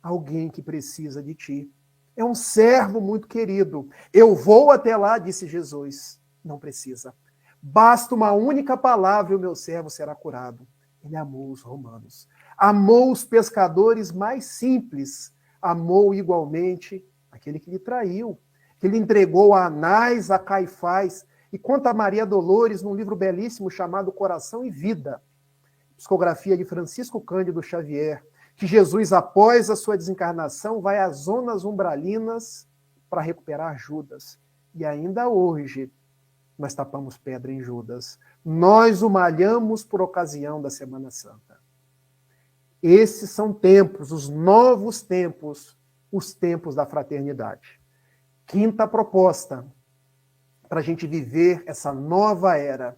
alguém que precisa de ti. É um servo muito querido. Eu vou até lá, disse Jesus. Não precisa. Basta uma única palavra e o meu servo será curado. Ele amou os romanos. Amou os pescadores mais simples. Amou igualmente aquele que lhe traiu, que lhe entregou a Anás, a Caifás. E quanto a Maria Dolores, num livro belíssimo chamado Coração e Vida, psicografia de Francisco Cândido Xavier, que Jesus, após a sua desencarnação, vai às zonas umbralinas para recuperar Judas. E ainda hoje, nós tapamos pedra em Judas. Nós o malhamos por ocasião da Semana Santa. Esses são tempos, os novos tempos, os tempos da fraternidade. Quinta proposta para a gente viver essa nova era: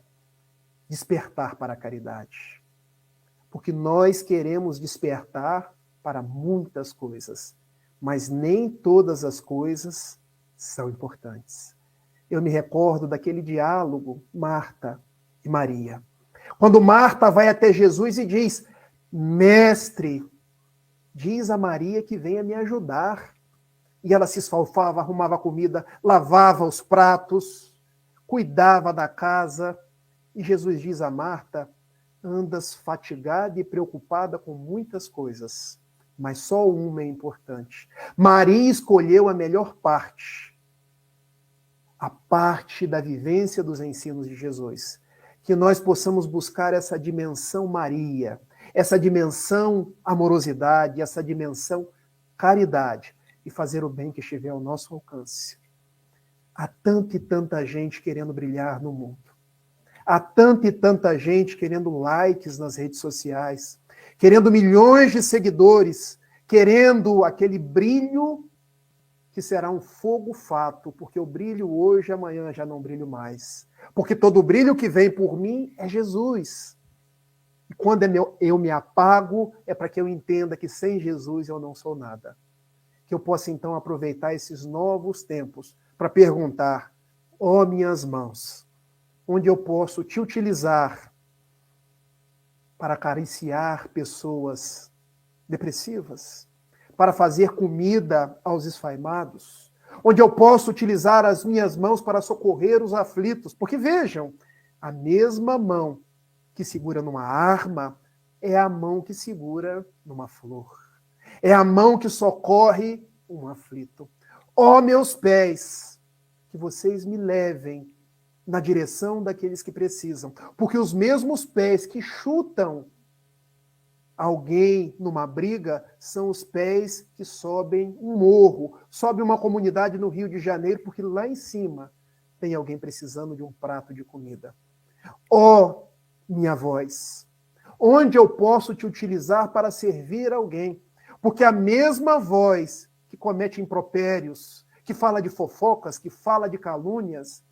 despertar para a caridade. Porque nós queremos despertar para muitas coisas, mas nem todas as coisas são importantes. Eu me recordo daquele diálogo, Marta e Maria. Quando Marta vai até Jesus e diz: mestre, diz a Maria que venha me ajudar. E ela se esfalfava, arrumava comida, lavava os pratos, cuidava da casa. E Jesus diz a Marta: andas fatigada e preocupada com muitas coisas, mas só uma é importante. Maria escolheu a melhor parte, a parte da vivência dos ensinos de Jesus. Que nós possamos buscar essa dimensão Maria, essa dimensão amorosidade, essa dimensão caridade, e fazer o bem que estiver ao nosso alcance. Há tanta e tanta gente querendo brilhar no mundo. Há tanta e tanta gente querendo likes nas redes sociais, querendo milhões de seguidores, querendo aquele brilho que será um fogo fato, porque o brilho hoje, amanhã já não brilho mais. Porque todo o brilho que vem por mim é Jesus. E quando eu me apago, é para que eu entenda que sem Jesus eu não sou nada. Que eu possa então aproveitar esses novos tempos para perguntar: ó minhas mãos, onde eu posso te utilizar para acariciar pessoas depressivas, para fazer comida aos esfaimados, onde eu posso utilizar as minhas mãos para socorrer os aflitos. Porque vejam, a mesma mão que segura numa arma é a mão que segura numa flor. É a mão que socorre um aflito. Ó meus pés, que vocês me levem na direção daqueles que precisam. Porque os mesmos pés que chutam alguém numa briga são os pés que sobem um morro, sobe uma comunidade no Rio de Janeiro, porque lá em cima tem alguém precisando de um prato de comida. Ó, minha voz, onde eu posso te utilizar para servir alguém? Porque a mesma voz que comete impropérios, que fala de fofocas, que fala de calúnias,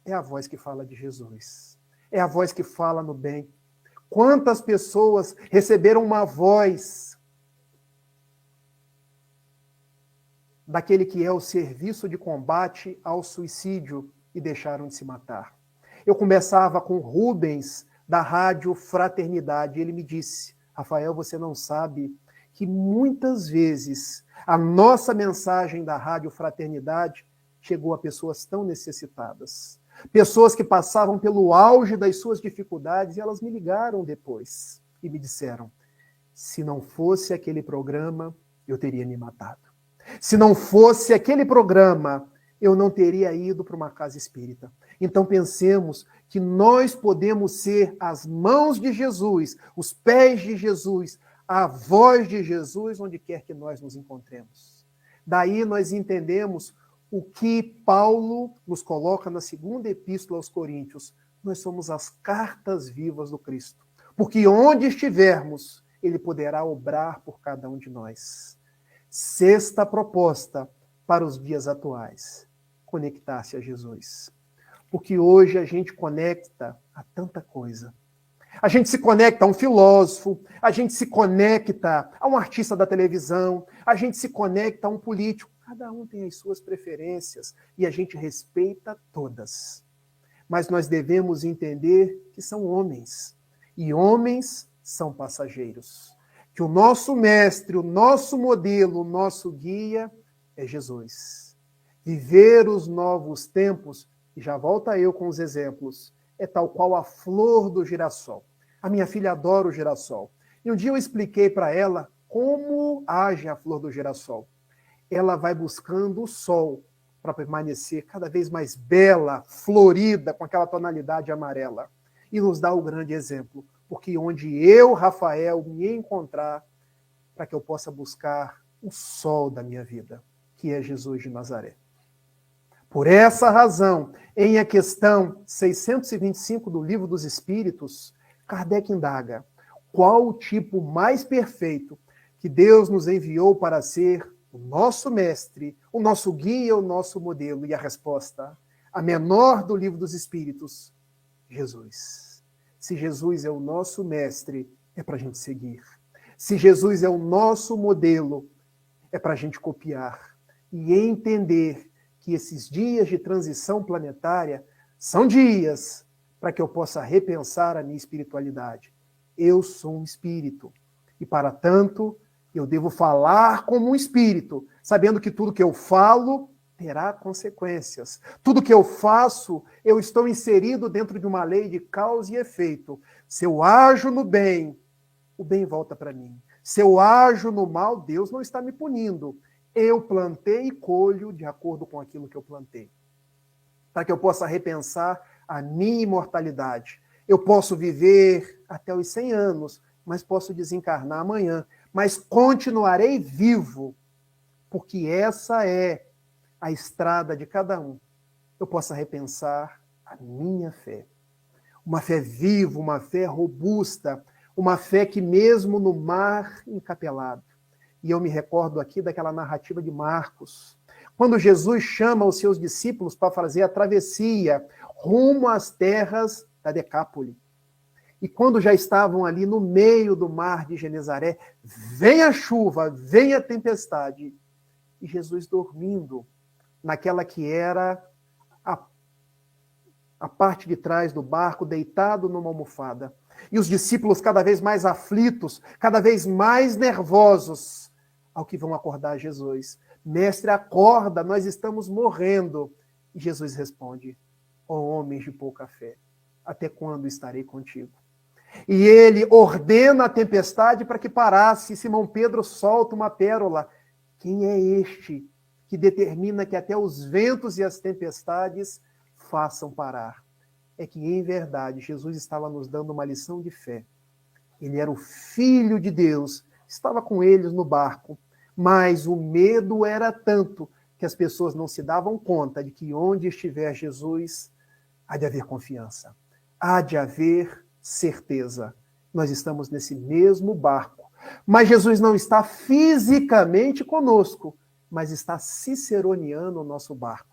é a voz que fala de Jesus. É a voz que fala no bem. Quantas pessoas receberam uma voz daquele que é o serviço de combate ao suicídio e deixaram de se matar? Eu conversava com Rubens, da Rádio Fraternidade, e ele me disse: Rafael, você não sabe que muitas vezes a nossa mensagem da Rádio Fraternidade chegou a pessoas tão necessitadas. Pessoas que passavam pelo auge das suas dificuldades, e elas me ligaram depois e me disseram: se não fosse aquele programa, eu teria me matado. Se não fosse aquele programa, eu não teria ido para uma casa espírita. Então pensemos que nós podemos ser as mãos de Jesus, os pés de Jesus, a voz de Jesus, onde quer que nós nos encontremos. Daí nós entendemos o que Paulo nos coloca na segunda epístola aos Coríntios. Nós somos as cartas vivas do Cristo. Porque onde estivermos, ele poderá obrar por cada um de nós. Sexta proposta para os dias atuais: conectar-se a Jesus. Porque hoje a gente conecta a tanta coisa. A gente se conecta a um filósofo, a gente se conecta a um artista da televisão, a gente se conecta a um político. Cada um tem as suas preferências e a gente respeita todas. Mas nós devemos entender que são homens. E homens são passageiros. Que o nosso mestre, o nosso modelo, o nosso guia é Jesus. Viver os novos tempos, e já volta eu com os exemplos, é tal qual a flor do girassol. A minha filha adora o girassol. E um dia eu expliquei para ela como age a flor do girassol. Ela vai buscando o sol para permanecer cada vez mais bela, florida, com aquela tonalidade amarela. E nos dá o grande exemplo. Porque onde eu, Rafael, me encontrar, para que eu possa buscar o sol da minha vida, que é Jesus de Nazaré. Por essa razão, em a questão 625 do Livro dos Espíritos, Kardec indaga: qual o tipo mais perfeito que Deus nos enviou para ser o nosso mestre, o nosso guia, o nosso modelo? E a resposta, a menor do Livro dos Espíritos: Jesus. Se Jesus é o nosso mestre, é para a gente seguir. Se Jesus é o nosso modelo, é para a gente copiar e entender que esses dias de transição planetária são dias para que eu possa repensar a minha espiritualidade. Eu sou um espírito e, para tanto, eu devo falar como um espírito, sabendo que tudo que eu falo terá consequências. Tudo que eu faço, eu estou inserido dentro de uma lei de causa e efeito. Se eu ajo no bem, o bem volta para mim. Se eu ajo no mal, Deus não está me punindo. Eu plantei e colho de acordo com aquilo que eu plantei. Para que eu possa repensar a minha imortalidade. Eu posso viver até os 100 anos, mas posso desencarnar amanhã. Mas continuarei vivo, porque essa é a estrada de cada um. Eu possa repensar a minha fé. Uma fé viva, uma fé robusta, uma fé que mesmo no mar encapelado. E eu me recordo aqui daquela narrativa de Marcos, quando Jesus chama os seus discípulos para fazer a travessia rumo às terras da Decápole. E quando já estavam ali no meio do mar de Genezaré, vem a chuva, vem a tempestade, e Jesus dormindo naquela que era a parte de trás do barco, deitado numa almofada. E os discípulos cada vez mais aflitos, cada vez mais nervosos, ao que vão acordar Jesus. Mestre, acorda, nós estamos morrendo. E Jesus responde: ó homens de pouca fé, até quando estarei contigo? E ele ordena a tempestade para que parasse. Simão Pedro solta uma pérola. Quem é este que determina que até os ventos e as tempestades façam parar? é que, em verdade, Jesus estava nos dando uma lição de fé. Ele era o Filho de Deus, estava com eles no barco, mas o medo era tanto que as pessoas não se davam conta de que onde estiver Jesus, há de haver confiança, há de haver certeza. Nós estamos nesse mesmo barco, mas Jesus não está fisicamente conosco, mas está ciceroneando o nosso barco.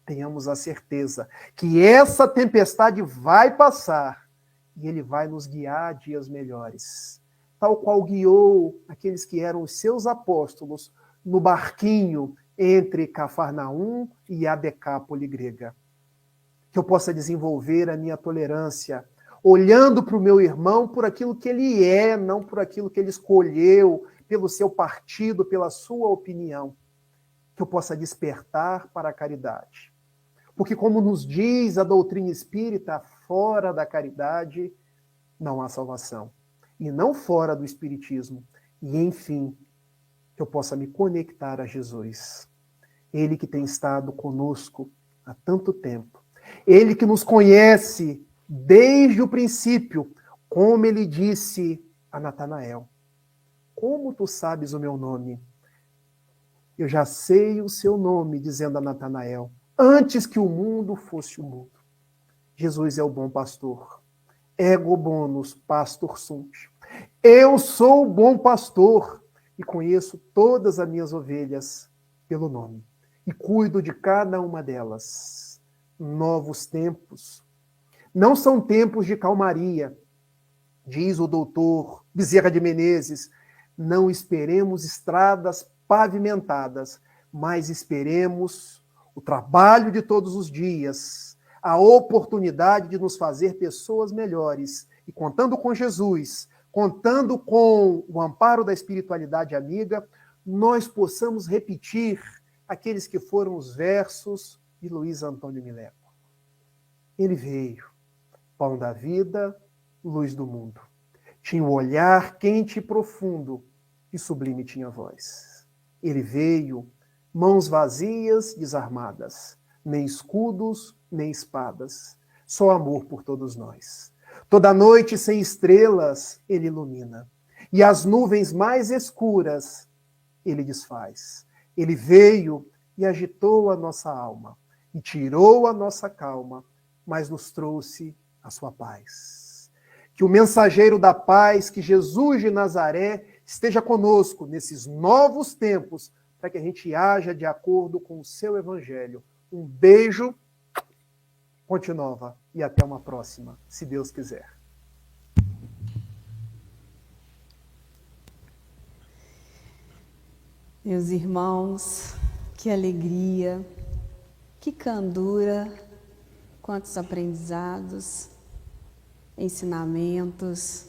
Tenhamos a certeza que essa tempestade vai passar e Ele vai nos guiar a dias melhores. Tal qual guiou aqueles que eram os seus apóstolos no barquinho entre Cafarnaum e a Decápole grega. Que eu possa desenvolver a minha tolerância, olhando para o meu irmão por aquilo que ele é, não por aquilo que ele escolheu, pelo seu partido, pela sua opinião. Que eu possa despertar para a caridade. Porque, como nos diz a doutrina espírita, fora da caridade não há salvação. E não fora do espiritismo. E, enfim, que eu possa me conectar a Jesus. Ele que tem estado conosco há tanto tempo. Ele que nos conhece desde o princípio, como ele disse a Natanael. Como tu sabes o meu nome? Eu já sei o seu nome, dizendo a Natanael, antes que o mundo fosse o mundo. Jesus é o bom pastor. Ego bonus pastor sunt. Eu sou o bom pastor e conheço todas as minhas ovelhas pelo nome. E cuido de cada uma delas. Novos tempos. Não são tempos de calmaria, diz o doutor Bezerra de Menezes. Não esperemos estradas pavimentadas, mas esperemos o trabalho de todos os dias, a oportunidade de nos fazer pessoas melhores. E contando com Jesus, contando com o amparo da espiritualidade amiga, nós possamos repetir aqueles que foram os versos de Luiz Antônio Mileco. Ele veio, pão da vida, luz do mundo. Tinha um olhar quente e profundo, e sublime tinha voz. Ele veio, mãos vazias, desarmadas, nem escudos, nem espadas, só amor por todos nós. Toda noite sem estrelas, ele ilumina, e as nuvens mais escuras, ele desfaz. Ele veio e agitou a nossa alma, e tirou a nossa calma, mas nos trouxe a sua paz. Que o mensageiro da paz, que Jesus de Nazaré, esteja conosco nesses novos tempos, para que a gente haja de acordo com o seu evangelho. Um beijo, Ponte Nova, e até uma próxima, se Deus quiser. Meus irmãos, que alegria, que candura, quantos aprendizados, ensinamentos.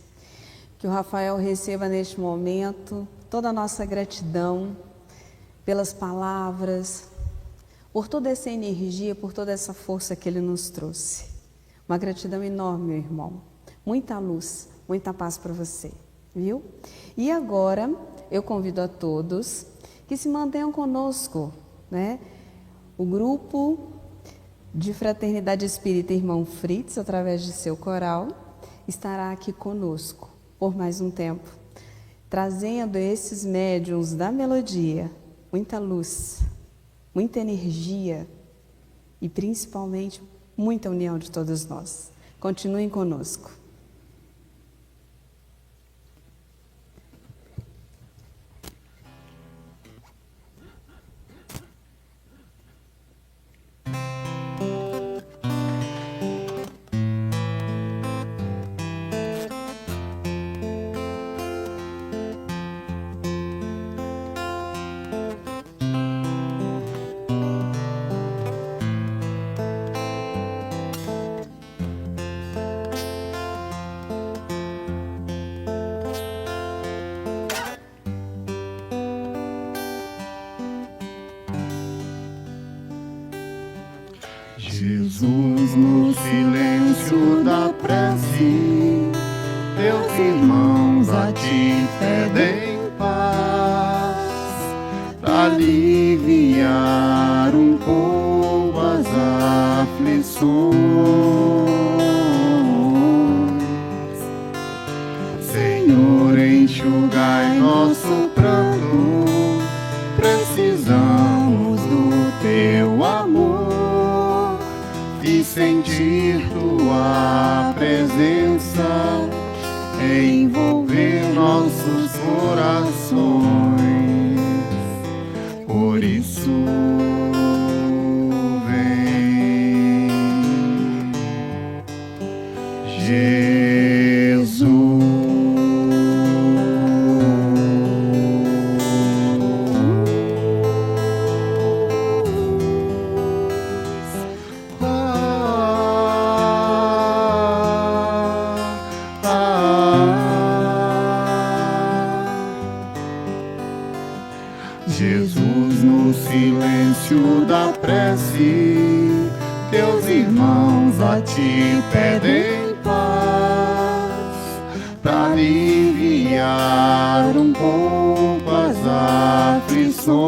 Que o Rafael receba neste momento toda a nossa gratidão pelas palavras, por toda essa energia, por toda essa força que ele nos trouxe. Uma gratidão enorme, meu irmão. Muita luz, muita paz para você, viu? E agora eu convido a todos que se mantenham conosco, né? O grupo de Fraternidade Espírita Irmão Fritz, através de seu coral, estará aqui conosco por mais um tempo, trazendo esses médiuns da melodia muita luz, muita energia e principalmente muita união de todos nós. Continuem conosco. Jesus, no silêncio da prece, teus irmãos a ti pedem paz, pra aliviar um pouco as aflições. nosso pranto, precisamos do teu amor e sentir tua presença envolver nossos corações. Por isso vem, Jesus. Jesus, no silêncio da prece, teus irmãos a ti pedem paz, pra aliviar um pouco as aflições.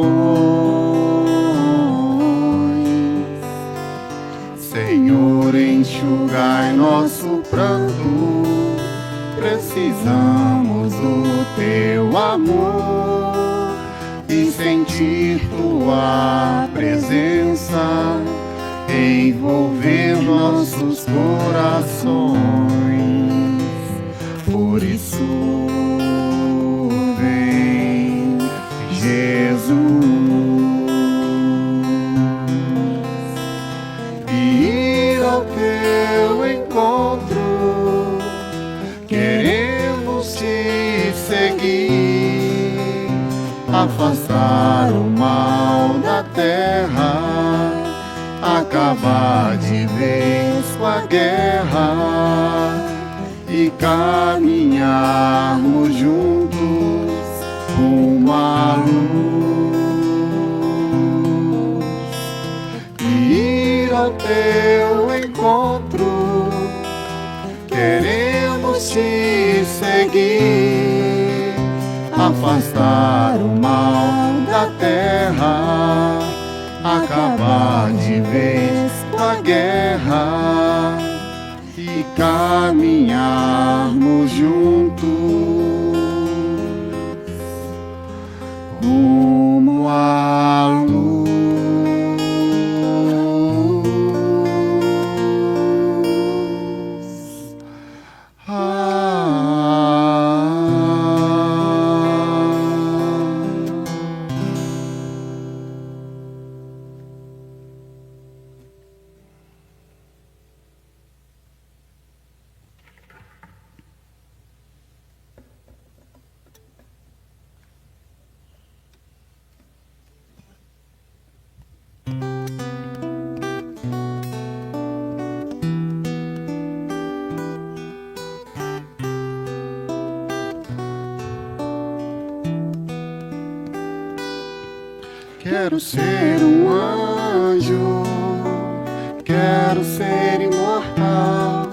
Senhor, enxugai nosso pranto, precisamos do teu amor e sentir tua presença envolver nossos corações. Por isso vem, Jesus, e ir ao teu encontro, queremos te seguir, afastar o mal da terra, acabar de vez com a guerra e caminharmos juntos rumo à luz. E ir ao teu encontro, queremos te seguir, afastar o mal da terra, acabar de vez com a guerra e caminharmos juntos rumo à luz. Quero ser um anjo, quero ser imortal,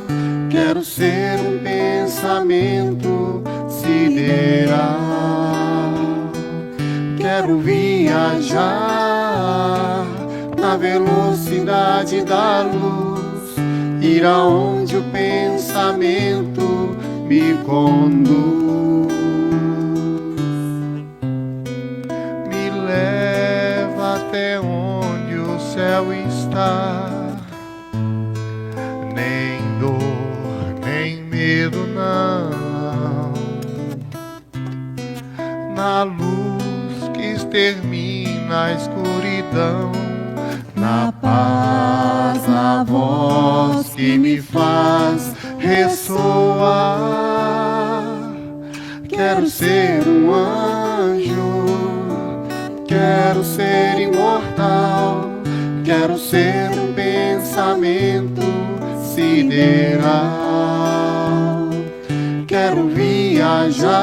quero ser um pensamento sideral. Quero viajar na velocidade da luz, ir aonde o pensamento me conduz. Até onde o céu está, nem dor, nem medo não. Na luz que extermina a escuridão, na paz, a voz que me faz ressoar. Quero ser um anjo, quero ser imortal, quero ser um pensamento sideral. Quero viajar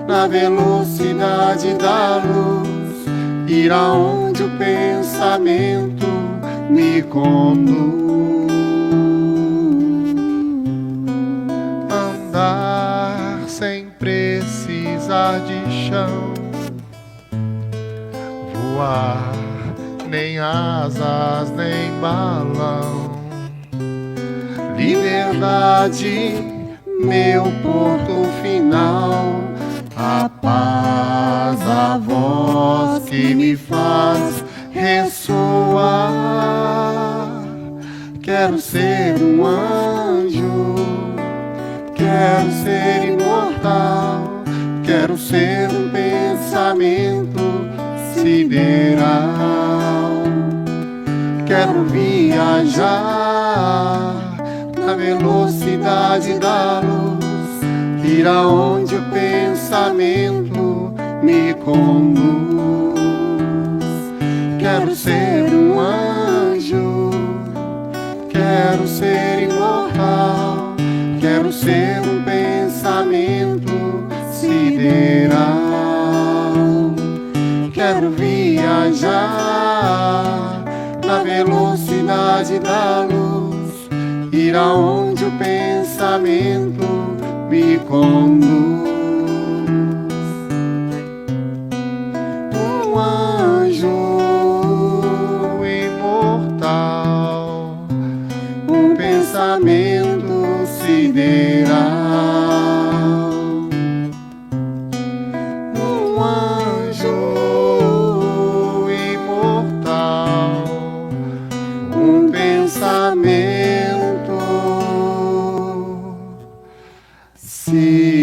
na velocidade da luz, ir aonde o pensamento me conduz. Andar sem precisar de chão, voar, nem asas, nem balão. Liberdade, meu porto final, Quero ser um anjo, quero ser imortal, quero ser um pensamento sideral. Quero viajar na velocidade da luz, ir aonde o pensamento me conduz. Quero ser um anjo, quero ser imortal, quero ser um pensamento sideral. Quero viajar na velocidade da luz, ir aonde o pensamento me conduz. Um anjo imortal, um pensamento sideral. Um anjo imortal, um pensamento sideral.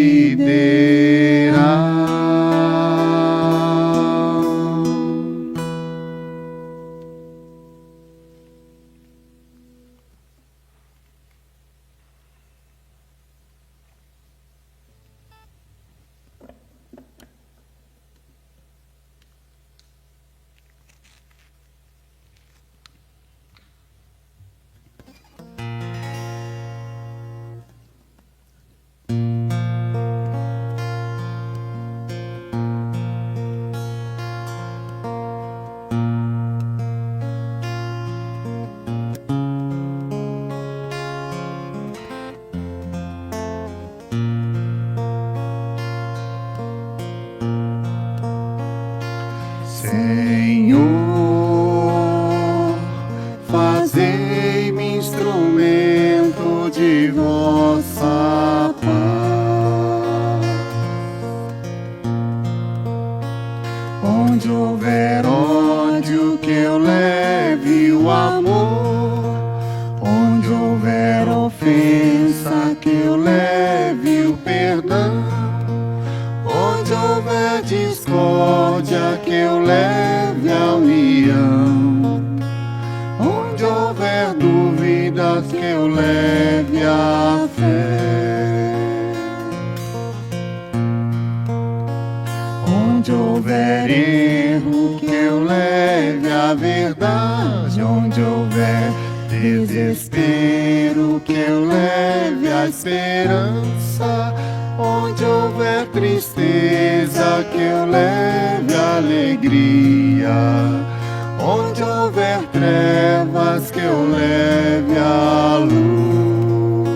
Senhor, fazei-me instrumento de vossa paz. Onde houver ódio, que eu leve o amor. Onde houver ofensa, que eu leve o perdão. Onde houver discórdia, que eu leve a união. Onde houver dúvidas, que eu leve a fé. Onde houver erro, que eu leve a verdade. Onde houver desespero, que eu leve a esperança. Onde houver tristeza, que eu leve a alegria. Onde houver trevas, que eu leve a luz.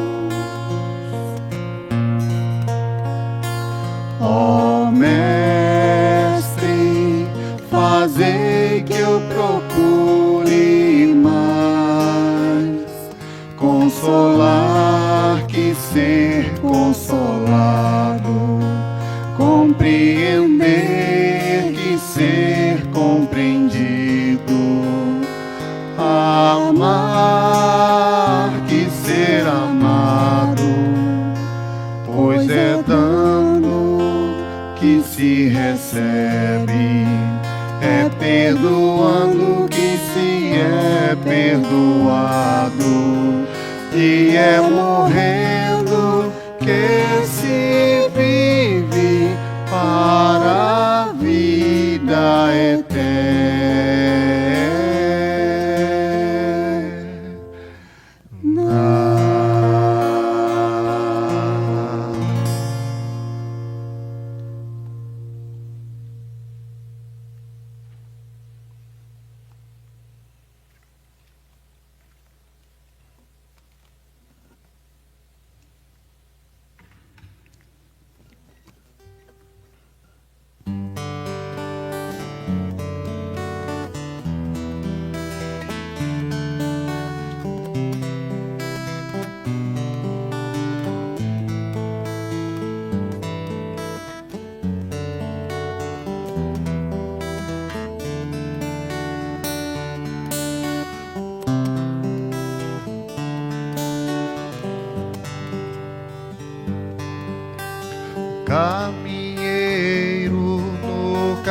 Ó Mestre, fazei que eu procure mais consolar que ser consolado, compreender que ser compreendido, amar que ser amado, pois é dando que se recebe, é perdoando que se é perdoado, e é morrendo que se vive para a vida eterna.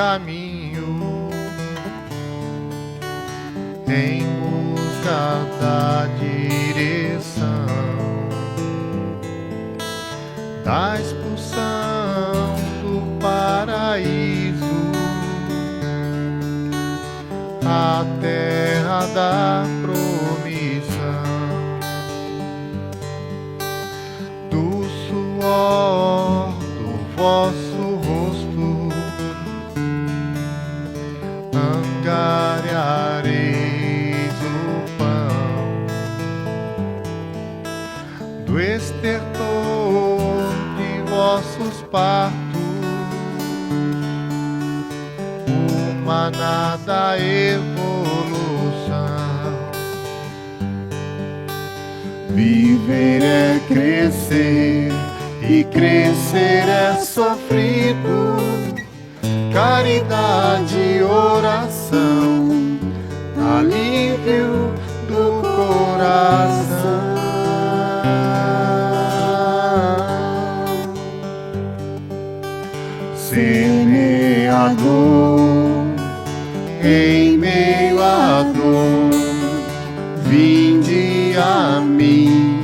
caminho em busca da direção da expulsão do paraíso, a terra da promissão, do suor do vosso rosto angariareis o pão, do estertor de vossos partos o maná da evolução. Viver é crescer e crescer é sofrido, caridade, oração, alívio do coração. Semeador em meio à dor, vinde a mim,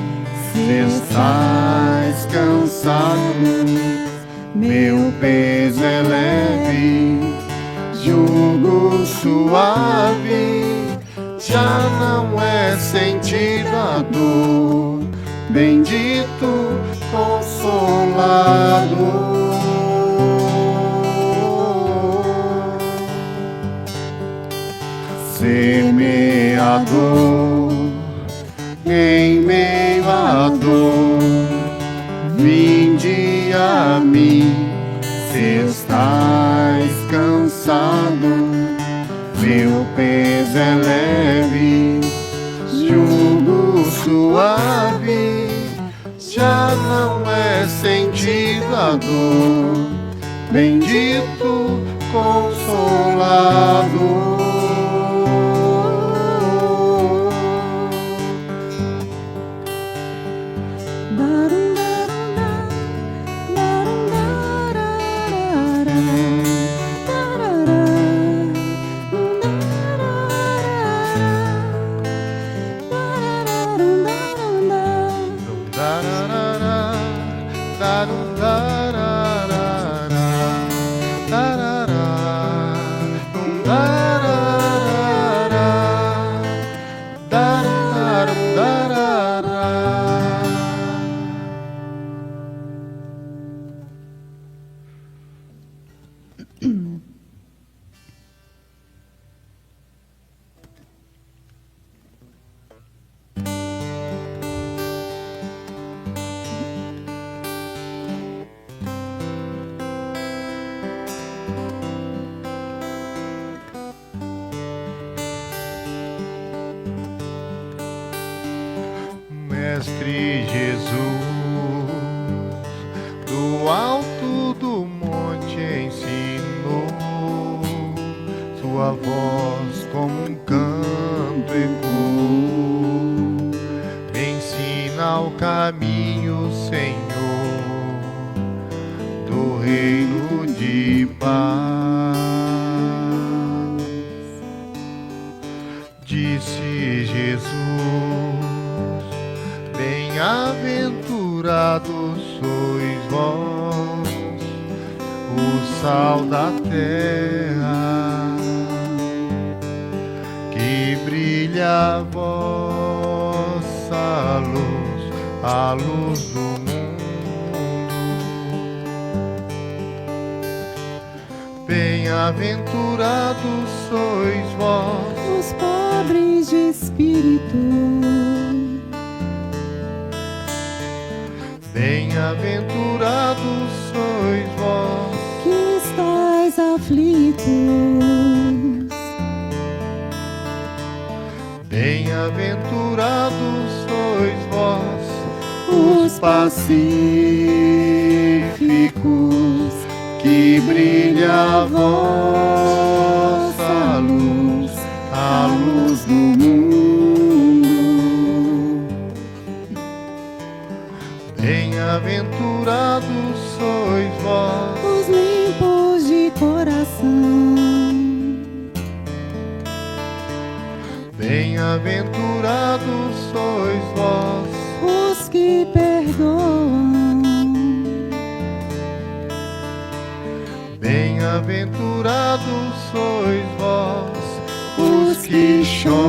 se estais cansados, meu peso é leve, jugo suave, já não é sentido a dor, bendito Consolador. Semeador em meio à dor, vinde a mim, se estais cansado, meu peso é leve, jugo suave, já não é sentido a dor, bendito Consolador. Mestre Jesus, do alto do monte ensinou, sua voz como um canto ecoou, me ensina o caminho, Senhor, do reino de paz. Disse Jesus: bem-aventurados sois vós, o sal da terra, que brilha a vossa luz, a luz do mundo. Bem-aventurados sois vós, os pobres de espírito. Bem-aventurados sois vós, que estáis aflitos. Bem-aventurados sois vós, Os pacíficos, que brilha a vossa luz, a luz do mundo. Bem-aventurados sois vós, os limpos de coração. Bem-aventurados sois vós, Os que perdoam, bem-aventurados sois vós, os que choram,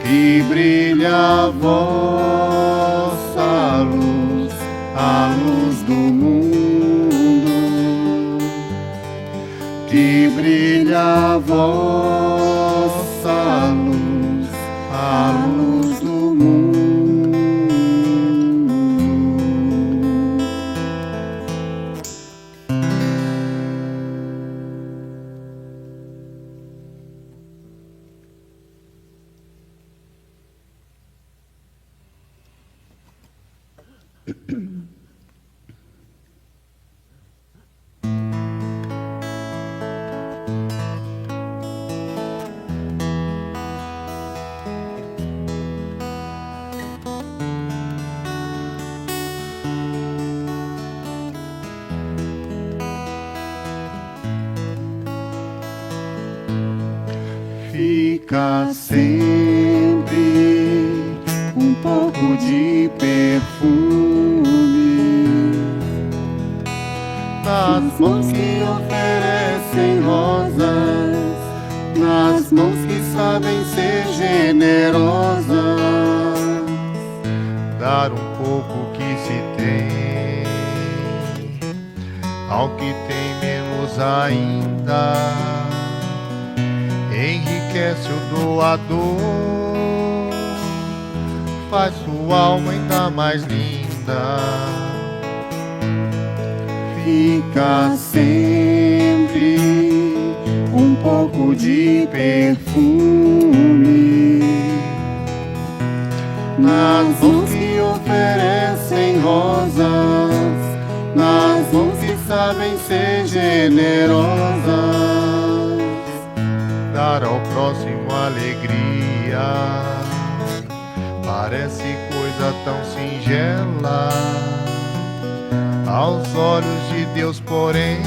que brilha a vossa luz, a luz do mundo, que brilha a vossa luz, a luz do mundo. Fica sempre um pouco de perfume nas mãos que oferecem rosas, nas mãos que sabem ser generosas, dar um pouco que se tem ao que tem menos ainda, enriquece o doador, faz sua alma ainda mais linda. Fica sempre um pouco de perfume nas mãos que oferecem rosas, nas mãos que sabem ser generosas, dar ao próximo alegria, parece coisa tão singela aos olhos de Deus, porém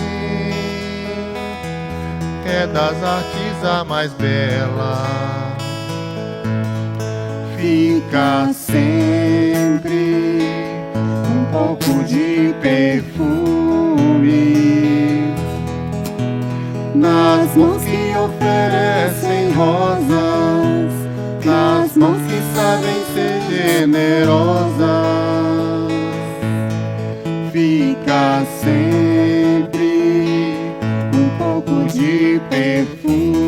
é das artes a mais bela. Fica sempre um pouco de perfume nas mãos que oferecem rosas, nas mãos que sabem ser generosas. Fica sempre um pouco de perfume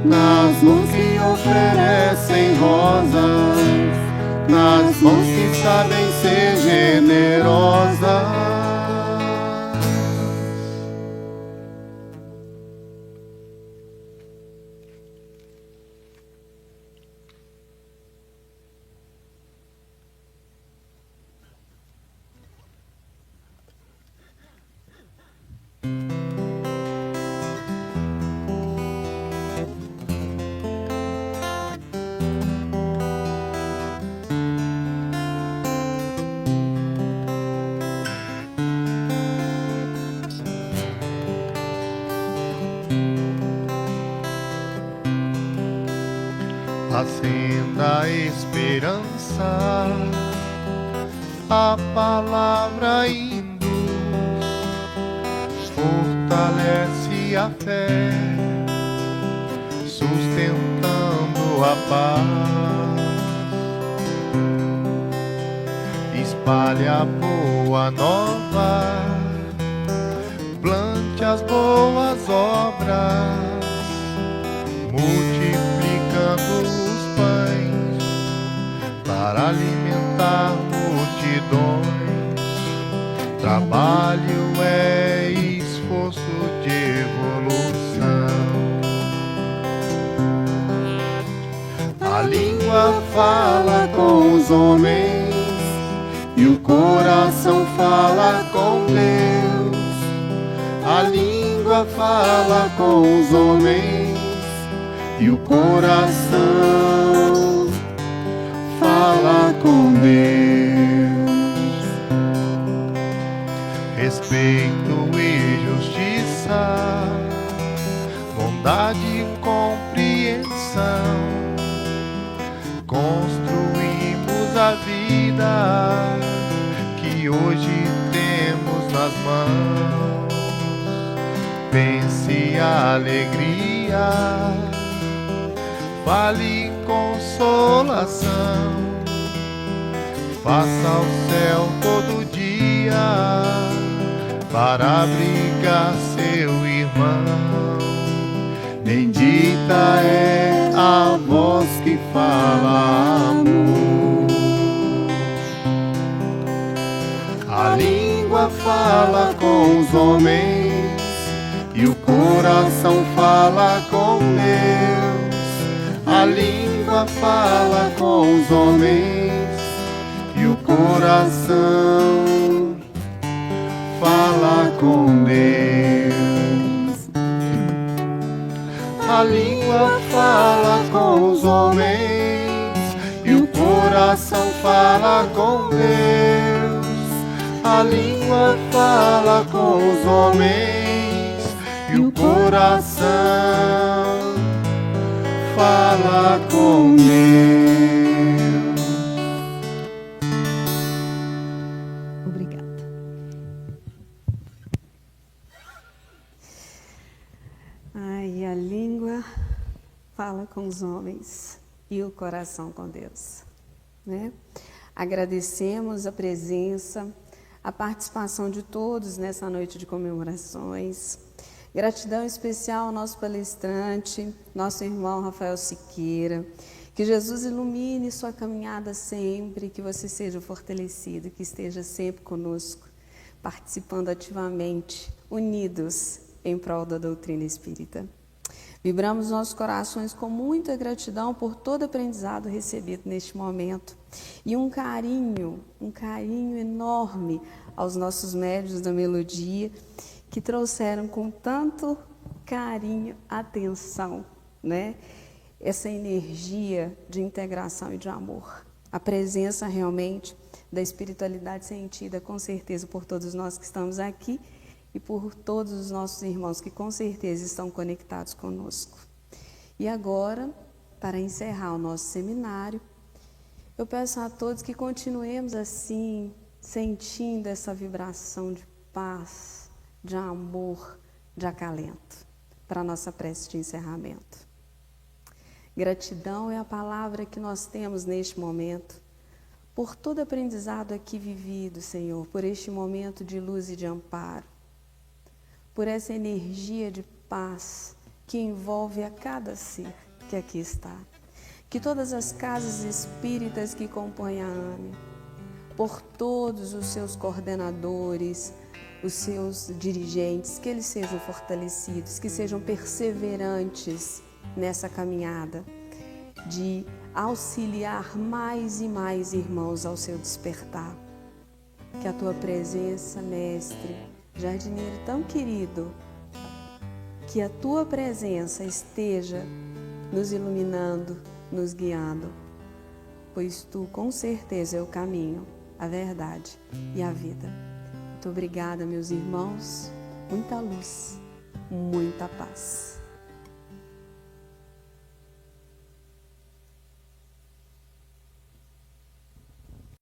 nas mãos que oferecem rosas, nas mãos que sabem ser generosas. Acenda a esperança, a palavra induz, fortalece a fé, sustentando a paz, espalha a boa nova, plante as boas obras, multiplicando os pães para alimentar multidões. Trabalho é esforço de evolução. A língua fala com os homens e o coração fala com Deus. A língua fala com os homens e o coração fala com Deus. respeito e justiça, bondade e compreensão. Construímos a vida que hoje temos nas mãos. Pense a alegria, fale consolação. Faça ao céu todo dia para abrigar seu irmão. Bendita é a voz que fala amor. A língua fala com os homens e o coração fala com Deus. A língua fala com os homens e o coração fala com Deus. A língua fala com os homens e o coração fala com Deus. A língua fala com os homens e o coração fala com Deus. Obrigada. Ai, a língua fala com os homens e o coração com Deus, né? Agradecemos a presença, a participação de todos nessa noite de comemorações. Gratidão especial ao nosso palestrante, nosso irmão Rafael Siqueira. Que Jesus ilumine sua caminhada sempre, que você seja fortalecido, que esteja sempre conosco, participando ativamente, unidos em prol da doutrina espírita. Vibramos nossos corações com muita gratidão por todo aprendizado recebido neste momento e um carinho enorme aos nossos médiuns da melodia que trouxeram com tanto carinho, atenção, né? Essa energia de integração e de amor. A presença realmente da espiritualidade sentida com certeza por todos nós que estamos aqui e por todos os nossos irmãos que com certeza estão conectados conosco. E agora, para encerrar o nosso seminário, eu peço a todos que continuemos assim, sentindo essa vibração de paz, de amor, de acalento, para a nossa prece de encerramento. Gratidão é a palavra que nós temos neste momento, por todo aprendizado aqui vivido, Senhor, por este momento de luz e de amparo, por essa energia de paz que envolve a cada ser que aqui está. Que todas as casas espíritas que compõem a AME, por todos os seus coordenadores, os seus dirigentes, que eles sejam fortalecidos, que sejam perseverantes nessa caminhada de auxiliar mais e mais irmãos ao seu despertar. Que a tua presença, Mestre, jardineiro tão querido, que a tua presença esteja nos iluminando, nos guiando, pois tu com certeza é o caminho, a verdade e a vida. Muito obrigada, meus irmãos, muita luz, muita paz.